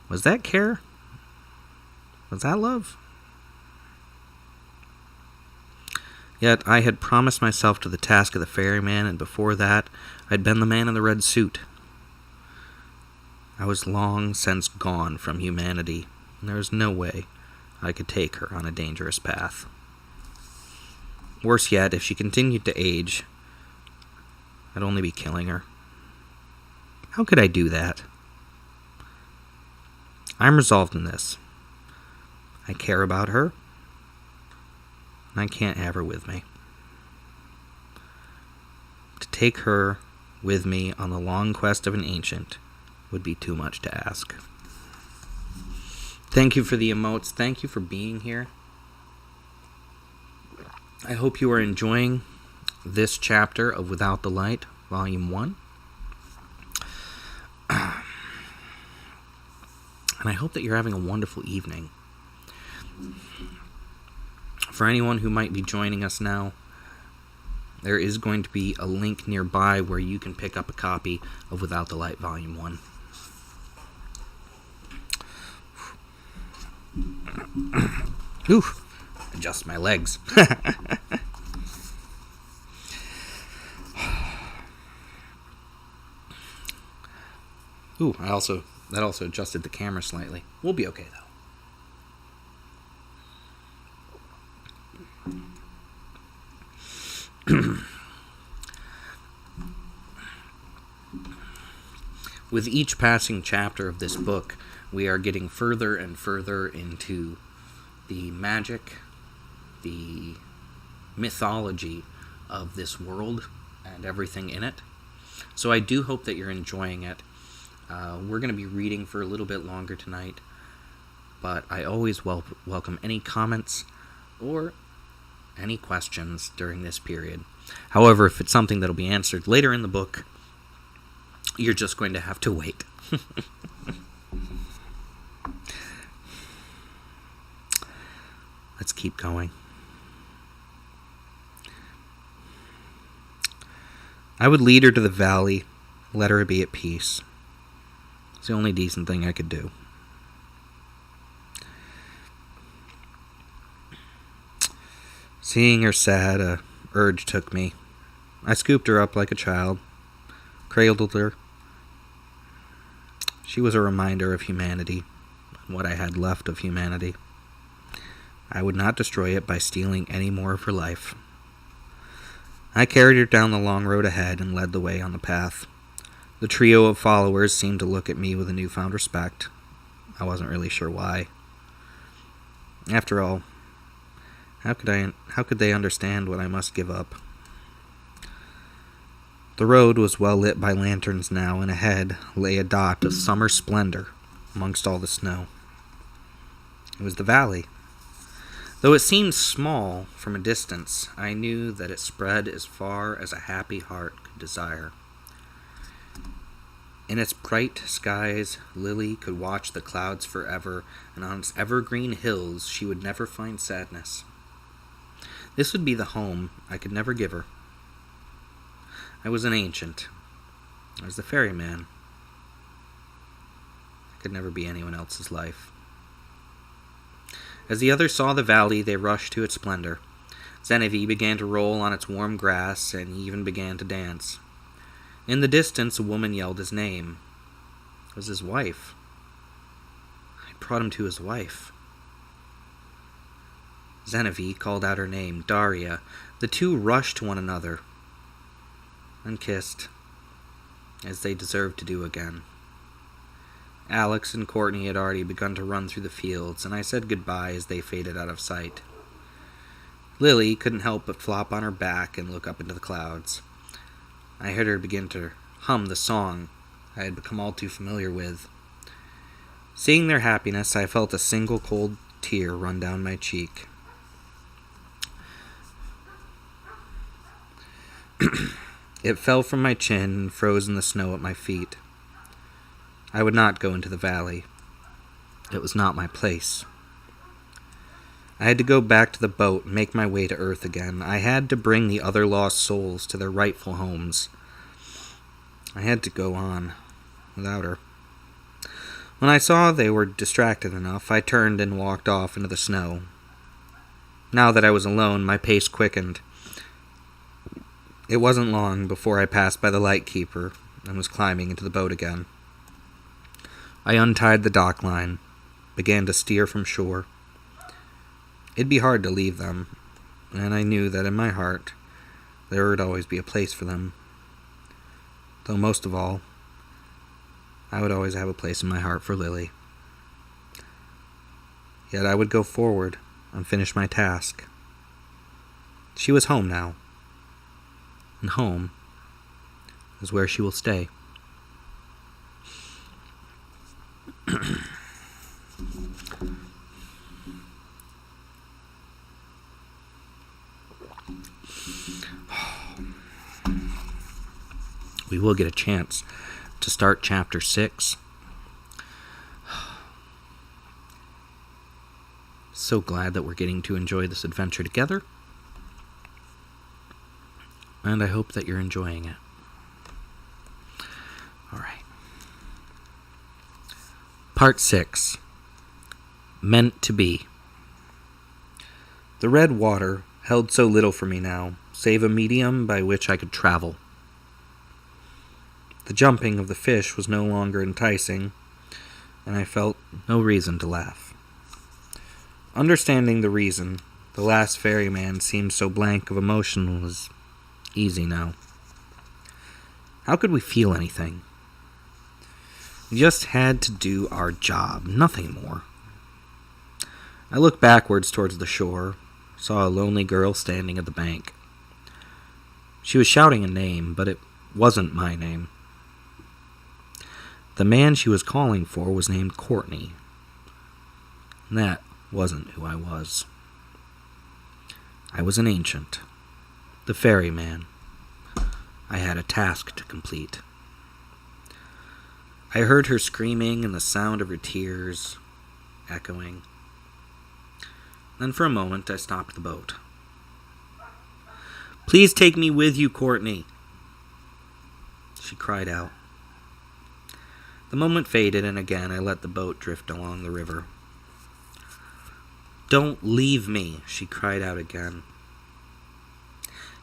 Was that care? Was that love? Yet I had promised myself to the task of the ferryman, and before that, I'd been the man in the red suit. I was long since gone from humanity, and there was no way I could take her on a dangerous path. Worse yet, if she continued to age, I'd only be killing her. How could I do that? I'm resolved in this. I care about her, and I can't have her with me. To take her with me on the long quest of an ancient would be too much to ask. Thank you for the emotes. Thank you for being here. I hope you are enjoying this chapter of Without the Light, Volume 1. And I hope that you're having a wonderful evening. For anyone who might be joining us now, there is going to be a link nearby where you can pick up a copy of Without the Light, Volume 1. Oof, adjust my legs. Ooh, that also adjusted the camera slightly. We'll be okay though. With each passing chapter of this book, we are getting further and further into the magic, the mythology of this world and everything in it. So I do hope that you're enjoying it. We're going to be reading for a little bit longer tonight, but I always welcome any comments or any questions during this period. However, if it's something that'll be answered later in the book, you're just going to have to wait. Let's keep going. I would lead her to the valley, let her be at peace. It's the only decent thing I could do. Seeing her sad, a urge took me. I scooped her up like a child, cradled her. She was a reminder of humanity, what I had left of humanity. I would not destroy it by stealing any more of her life. I carried her down the long road ahead and led the way on the path. The trio of followers seemed to look at me with a newfound respect. I wasn't really sure why. After all, how could they understand what I must give up? The road was well lit by lanterns now, and ahead lay a dot of summer splendor amongst all the snow. It was the valley. Though it seemed small from a distance, I knew that it spread as far as a happy heart could desire. In its bright skies, Lily could watch the clouds forever, and on its evergreen hills she would never find sadness. This would be the home I could never give her. I was an ancient. I was the ferryman. I could never be anyone else's life. As the others saw the valley, they rushed to its splendor. Genevieve began to roll on its warm grass, and he even began to dance. In the distance, a woman yelled his name. It was his wife. I brought him to his wife. Genevieve called out her name, Daria. The two rushed to one another and kissed, as they deserved to do again. Alex and Courtney had already begun to run through the fields, and I said goodbye as they faded out of sight. Lily couldn't help but flop on her back and look up into the clouds. I heard her begin to hum the song I had become all too familiar with. Seeing their happiness, I felt a single cold tear run down my cheek. It fell from my chin and froze in the snow at my feet. I would not go into the valley. It was not my place. I had to go back to the boat and make my way to Earth again. I had to bring the other lost souls to their rightful homes. I had to go on without her. When I saw they were distracted enough, I turned and walked off into the snow. Now that I was alone, my pace quickened. It wasn't long before I passed by the lightkeeper and was climbing into the boat again. I untied the dock line, began to steer from shore. It'd be hard to leave them, and I knew that in my heart there would always be a place for them. Though most of all, I would always have a place in my heart for Lily. Yet I would go forward and finish my task. She was home now, and home is where she will stay. we will get a chance to start Chapter 6. So glad that we're getting to enjoy this adventure together. And I hope that you're enjoying it. Alright. Part 6. Meant to be. The red water held so little for me now, save a medium by which I could travel. The jumping of the fish was no longer enticing, and I felt no reason to laugh. Understanding the reason, the last ferryman seemed so blank of emotion was easy now. How could we feel anything? We just had to do our job, nothing more. I looked backwards towards the shore, saw a lonely girl standing at the bank. She was shouting a name, but it wasn't my name. The man she was calling for was named Courtney. And that wasn't who I was. I was an ancient, the ferryman. I had a task to complete. I heard her screaming and the sound of her tears echoing. Then for a moment I stopped the boat. "Please take me with you, Courtney," she cried out. The moment faded, and again I let the boat drift along the river. "Don't leave me," she cried out again.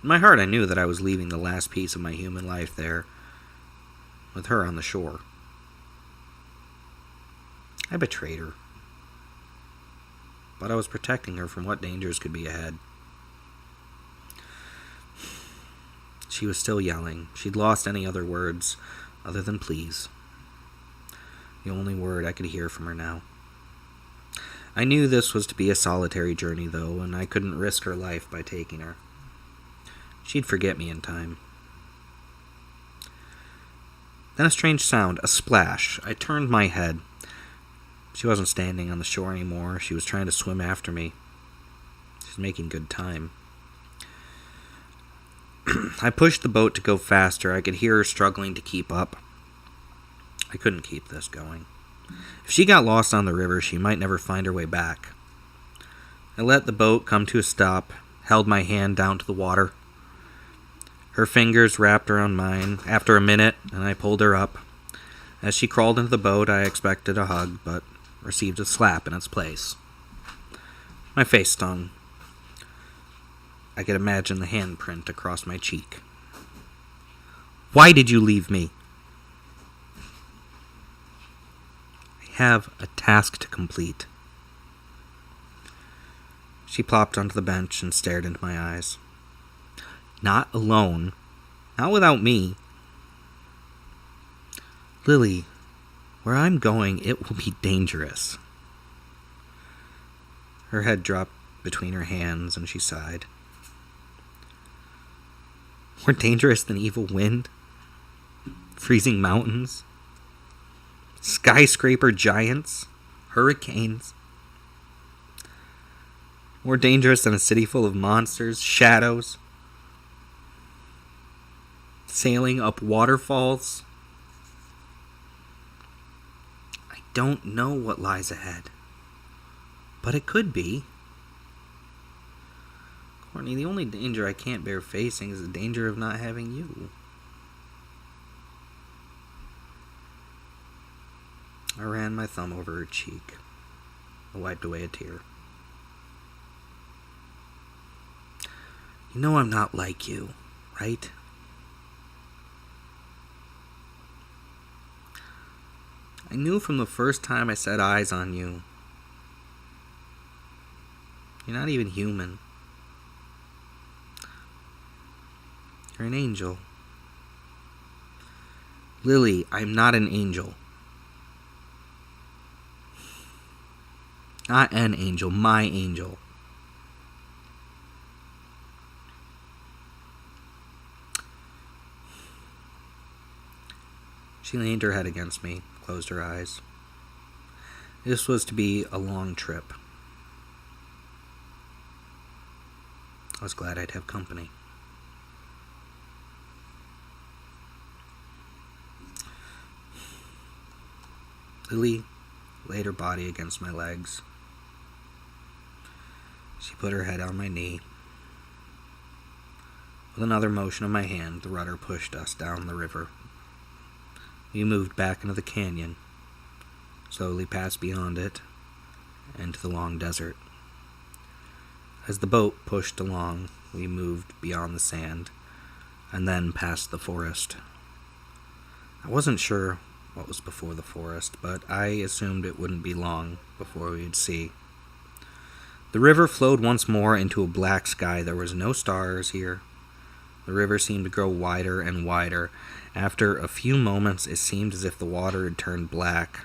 In my heart I knew that I was leaving the last piece of my human life there, with her on the shore. I betrayed her. But I was protecting her from what dangers could be ahead. She was still yelling. She'd lost any other words other than please. The only word I could hear from her now. I knew this was to be a solitary journey, though, and I couldn't risk her life by taking her. She'd forget me in time. Then a strange sound, a splash. I turned my head. She wasn't standing on the shore anymore. She was trying to swim after me. She was making good time. I pushed the boat to go faster. I could hear her struggling to keep up. I couldn't keep this going. If she got lost on the river, she might never find her way back. I let the boat come to a stop, held my hand down to the water. Her fingers wrapped around mine. After a minute, and I pulled her up. As she crawled into the boat, I expected a hug, but received a slap in its place. My face stung. I could imagine the handprint across my cheek. "Why did you leave me?" "I have a task to complete." She plopped onto the bench and stared into my eyes. "Not alone. Not without me." "Lily, where I'm going, it will be dangerous." Her head dropped between her hands, and she sighed. "More dangerous than evil wind? Freezing mountains? Skyscraper giants? Hurricanes? More dangerous than a city full of monsters, shadows? Sailing up waterfalls? I don't know what lies ahead, but it could be. Courtney, the only danger I can't bear facing is the danger of not having you." I ran my thumb over her cheek. I wiped away a tear. "You know I'm not like you, right?" "I knew from the first time I set eyes on you. You're not even human. You're an angel." "Lily, I'm not an angel." "Not an angel, my angel." She leaned her head against me, closed her eyes. This was to be a long trip. I was glad I'd have company. Lily laid her body against my legs. She put her head on my knee. With another motion of my hand, the rudder pushed us down the river. We moved back into the canyon, slowly passed beyond it, into the long desert. As the boat pushed along, we moved beyond the sand, and then past the forest. I wasn't sure what was before the forest, but I assumed it wouldn't be long before we'd see. The river flowed once more into a black sky. There was no stars here. The river seemed to grow wider and wider. After a few moments, it seemed as if the water had turned black.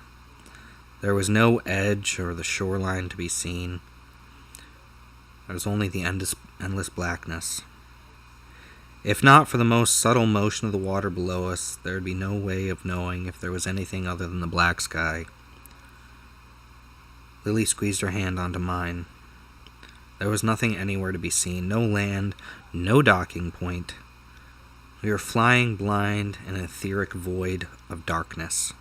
There was no edge or the shoreline to be seen. There was only the endless blackness. If not for the most subtle motion of the water below us, there would be no way of knowing if there was anything other than the black sky. Lily squeezed her hand onto mine. There was nothing anywhere to be seen, no land, no docking point. We were flying blind in an etheric void of darkness.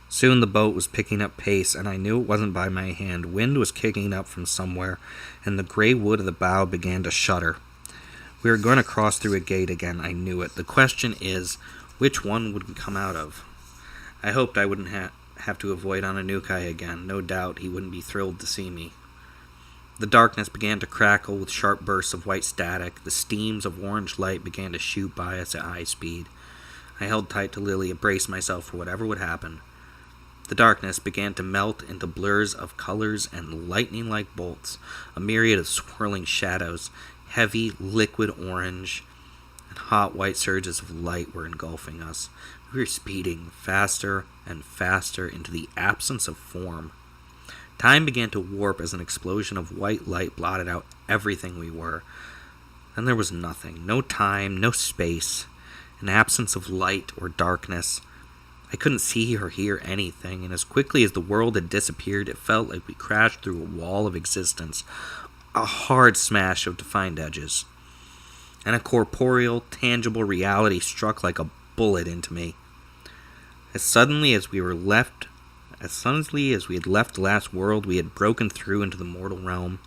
Soon the boat was picking up pace, and I knew it wasn't by my hand. Wind was kicking up from somewhere, and the gray wood of the bow began to shudder. We were going to cross through a gate again, I knew it. The question is, which one would we come out of? I hoped I wouldn't have to avoid Ananukai again. No doubt he wouldn't be thrilled to see me. The darkness began to crackle with sharp bursts of white static. The steams of orange light began to shoot by us at high speed. I held tight to Lily and braced myself for whatever would happen. The darkness began to melt into blurs of colors and lightning-like bolts, a myriad of swirling shadows, heavy, liquid orange, and hot white surges of light were engulfing us. We were speeding faster and faster into the absence of form. Time began to warp as an explosion of white light blotted out everything we were. Then there was nothing, no time, no space, an absence of light or darkness. I couldn't see or hear anything, and as quickly as the world had disappeared, it felt like we crashed through a wall of existence, a hard smash of defined edges. And a corporeal, tangible reality struck like a bullet into me. As suddenly as we had left the last world, we had broken through into the mortal realm.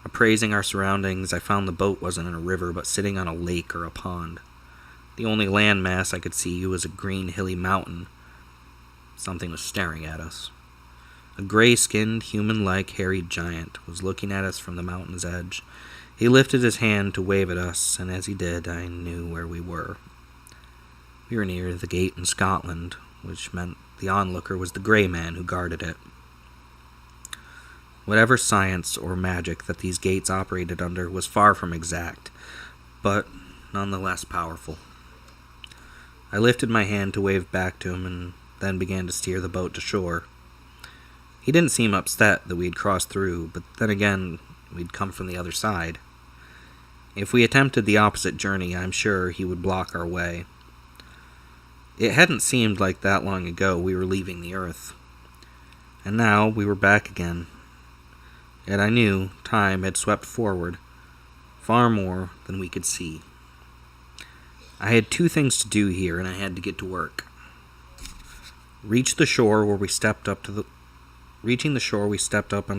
Appraising our surroundings, I found the boat wasn't in a river, but sitting on a lake or a pond. The only landmass I could see was a green, hilly mountain. Something was staring at us. A gray-skinned, human-like, hairy giant was looking at us from the mountain's edge. He lifted his hand to wave at us, and as he did, I knew where we were. We were near the gate in Scotland, which meant the onlooker was the gray man who guarded it. Whatever science or magic that these gates operated under was far from exact, but nonetheless powerful. I lifted my hand to wave back to him and then began to steer the boat to shore. He didn't seem upset that we'd crossed through, but then again, we'd come from the other side. If we attempted the opposite journey, I'm sure he would block our way. It hadn't seemed like that long ago we were leaving the earth. And now we were back again. Yet I knew time had swept forward, far more than we could see. I had two things to do here, and I had to get to work. Reaching the shore, we stepped up onto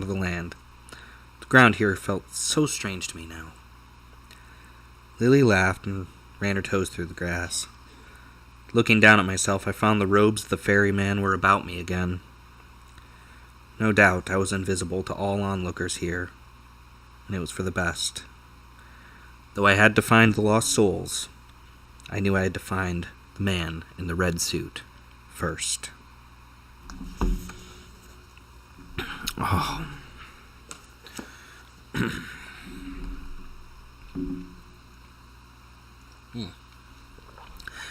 the land. The ground here felt so strange to me now. Lily laughed and ran her toes through the grass. Looking down at myself, I found the robes of the ferryman were about me again. No doubt I was invisible to all onlookers here, and it was for the best. Though I had to find the lost souls, I knew I had to find the man in the red suit first. Oh.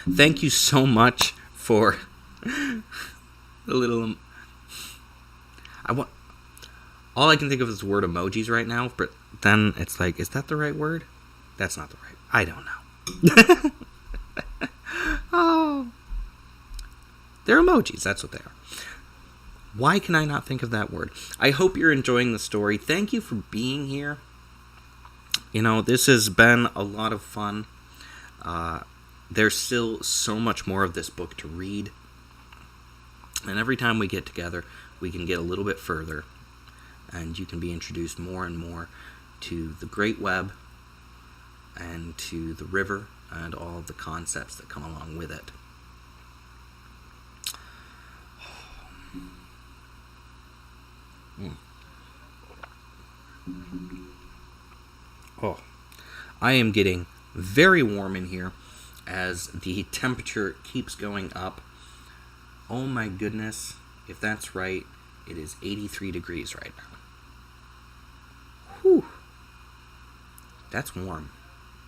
Thank you so much for the little... all I can think of is the word emojis right now, but then it's like, is that the right word? That's not the right... I don't know. Oh. They're emojis, that's what they are. Why can I not think of that word? I hope you're enjoying the story. Thank you for being here. You know, this has been a lot of fun. There's still so much more of this book to read. And every time we get together, we can get a little bit further, and you can be introduced more and more to the great web and to the river and all of the concepts that come along with it. Oh, I am getting very warm in here as the temperature keeps going up. Oh my goodness, if that's right, it is 83 degrees right now. Whew. That's warm.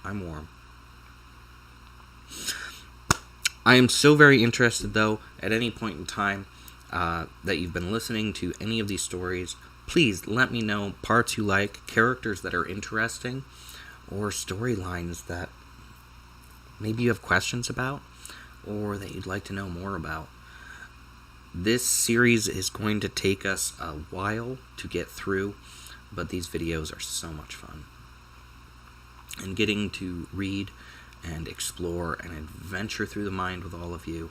I'm warm. I am so very interested, though, at any point in time that you've been listening to any of these stories. Please let me know parts you like, characters that are interesting, or storylines that maybe you have questions about, or that you'd like to know more about. This series is going to take us a while to get through, but these videos are so much fun. And getting to read and explore and adventure through the mind with all of you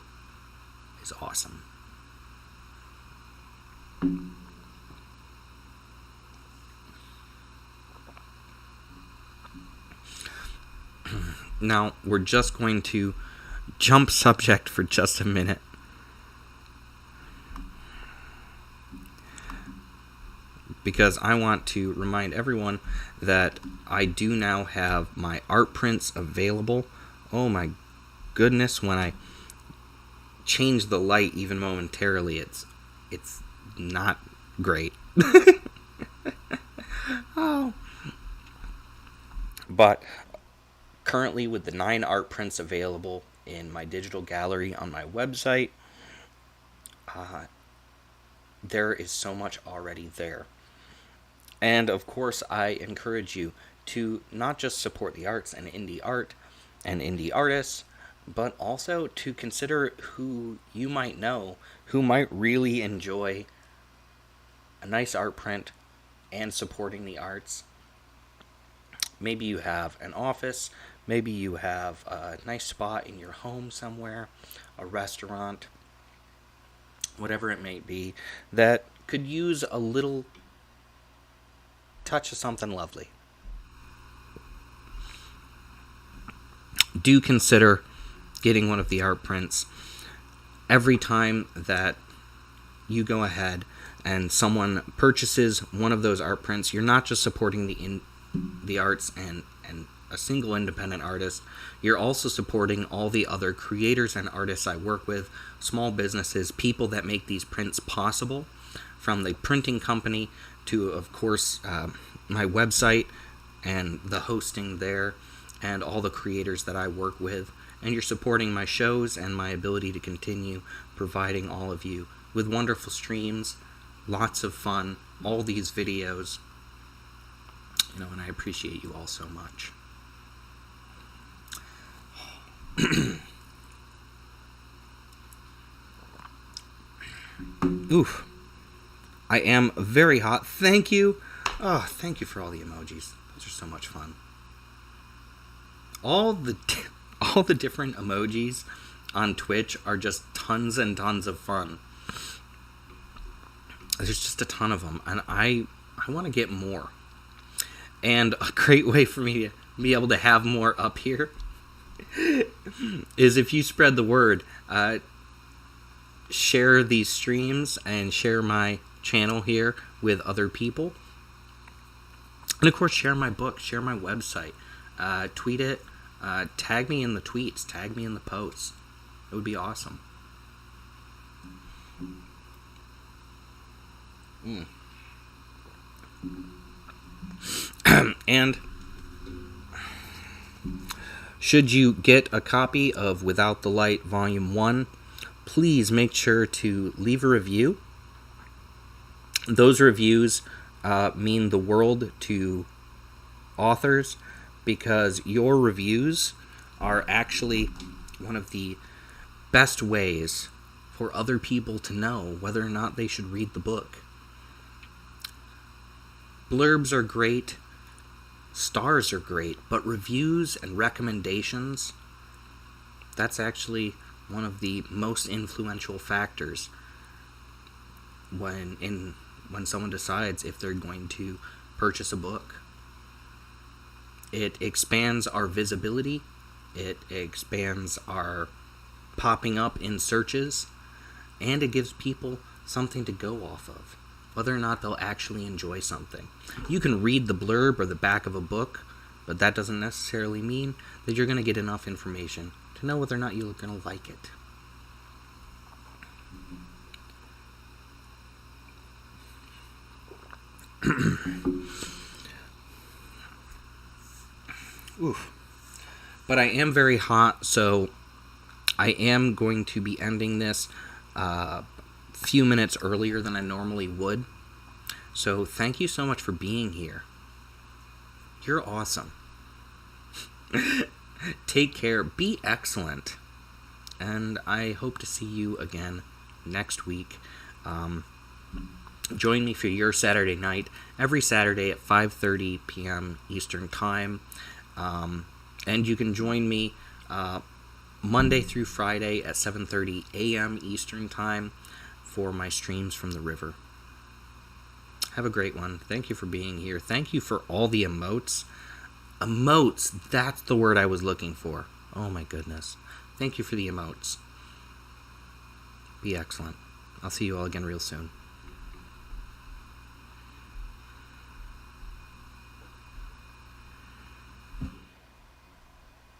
is awesome. Now, we're just going to jump subject for just a minute. Because I want to remind everyone that I do now have my art prints available. Oh my goodness, when I change the light even momentarily, it's not great. Oh. But currently, with the 9 art prints available in my digital gallery on my website, there is so much already there. And of course, I encourage you to not just support the arts and indie art and indie artists, but also to consider who you might know who might really enjoy a nice art print and supporting the arts. Maybe you have an office, maybe you have a nice spot in your home somewhere, a restaurant, whatever it may be, that could use a little touch of something lovely. Do consider getting one of the art prints. Every time that you go ahead and someone purchases one of those art prints, you're not just supporting the arts and a single independent artist, you're also supporting all the other creators and artists I work with, small businesses, people that make these prints possible, from the printing company to, of course, my website and the hosting there, and all the creators that I work with. And you're supporting my shows and my ability to continue providing all of you with wonderful streams, lots of fun, all these videos. And I appreciate you all so much. Oof. I am very hot. Thank you. Oh, thank you for all the emojis. Those are so much fun. All the different emojis on Twitch are just tons and tons of fun. There's just a ton of them, and I want to get more. And a great way for me to be able to have more up here is if you spread the word. Share these streams and share my channel here with other people. And of course, share my book, share my website, tweet it, tag me in the tweets, tag me in the posts. It would be awesome. And should you get a copy of Without the Light Volume 1, please make sure to leave a review. Those reviews mean the world to authors, because your reviews are actually one of the best ways for other people to know whether or not they should read the book. Blurbs are great, stars are great, but reviews and recommendations, that's actually one of the most influential factors when someone decides if they're going to purchase a book. It expands our visibility. It expands our popping up in searches, and it gives people something to go off of, whether or not they'll actually enjoy something. You can read the blurb or the back of a book, but that doesn't necessarily mean that you're going to get enough information to know whether or not you're going to like it. Oof. But I am very hot, so I am going to be ending this a few minutes earlier than I normally would. So thank you so much for being here. You're awesome. Take care. Be excellent. And I hope to see you again next week. Join me for your Saturday night every Saturday at 5:30 p.m. Eastern Time. And you can join me Monday through Friday at 7:30 a.m. Eastern Time for my streams from the river. Have a great one. Thank you for being here. Thank you for all the emotes. Emotes, that's the word I was looking for. Oh my goodness. Thank you for the emotes. Be excellent. I'll see you all again real soon.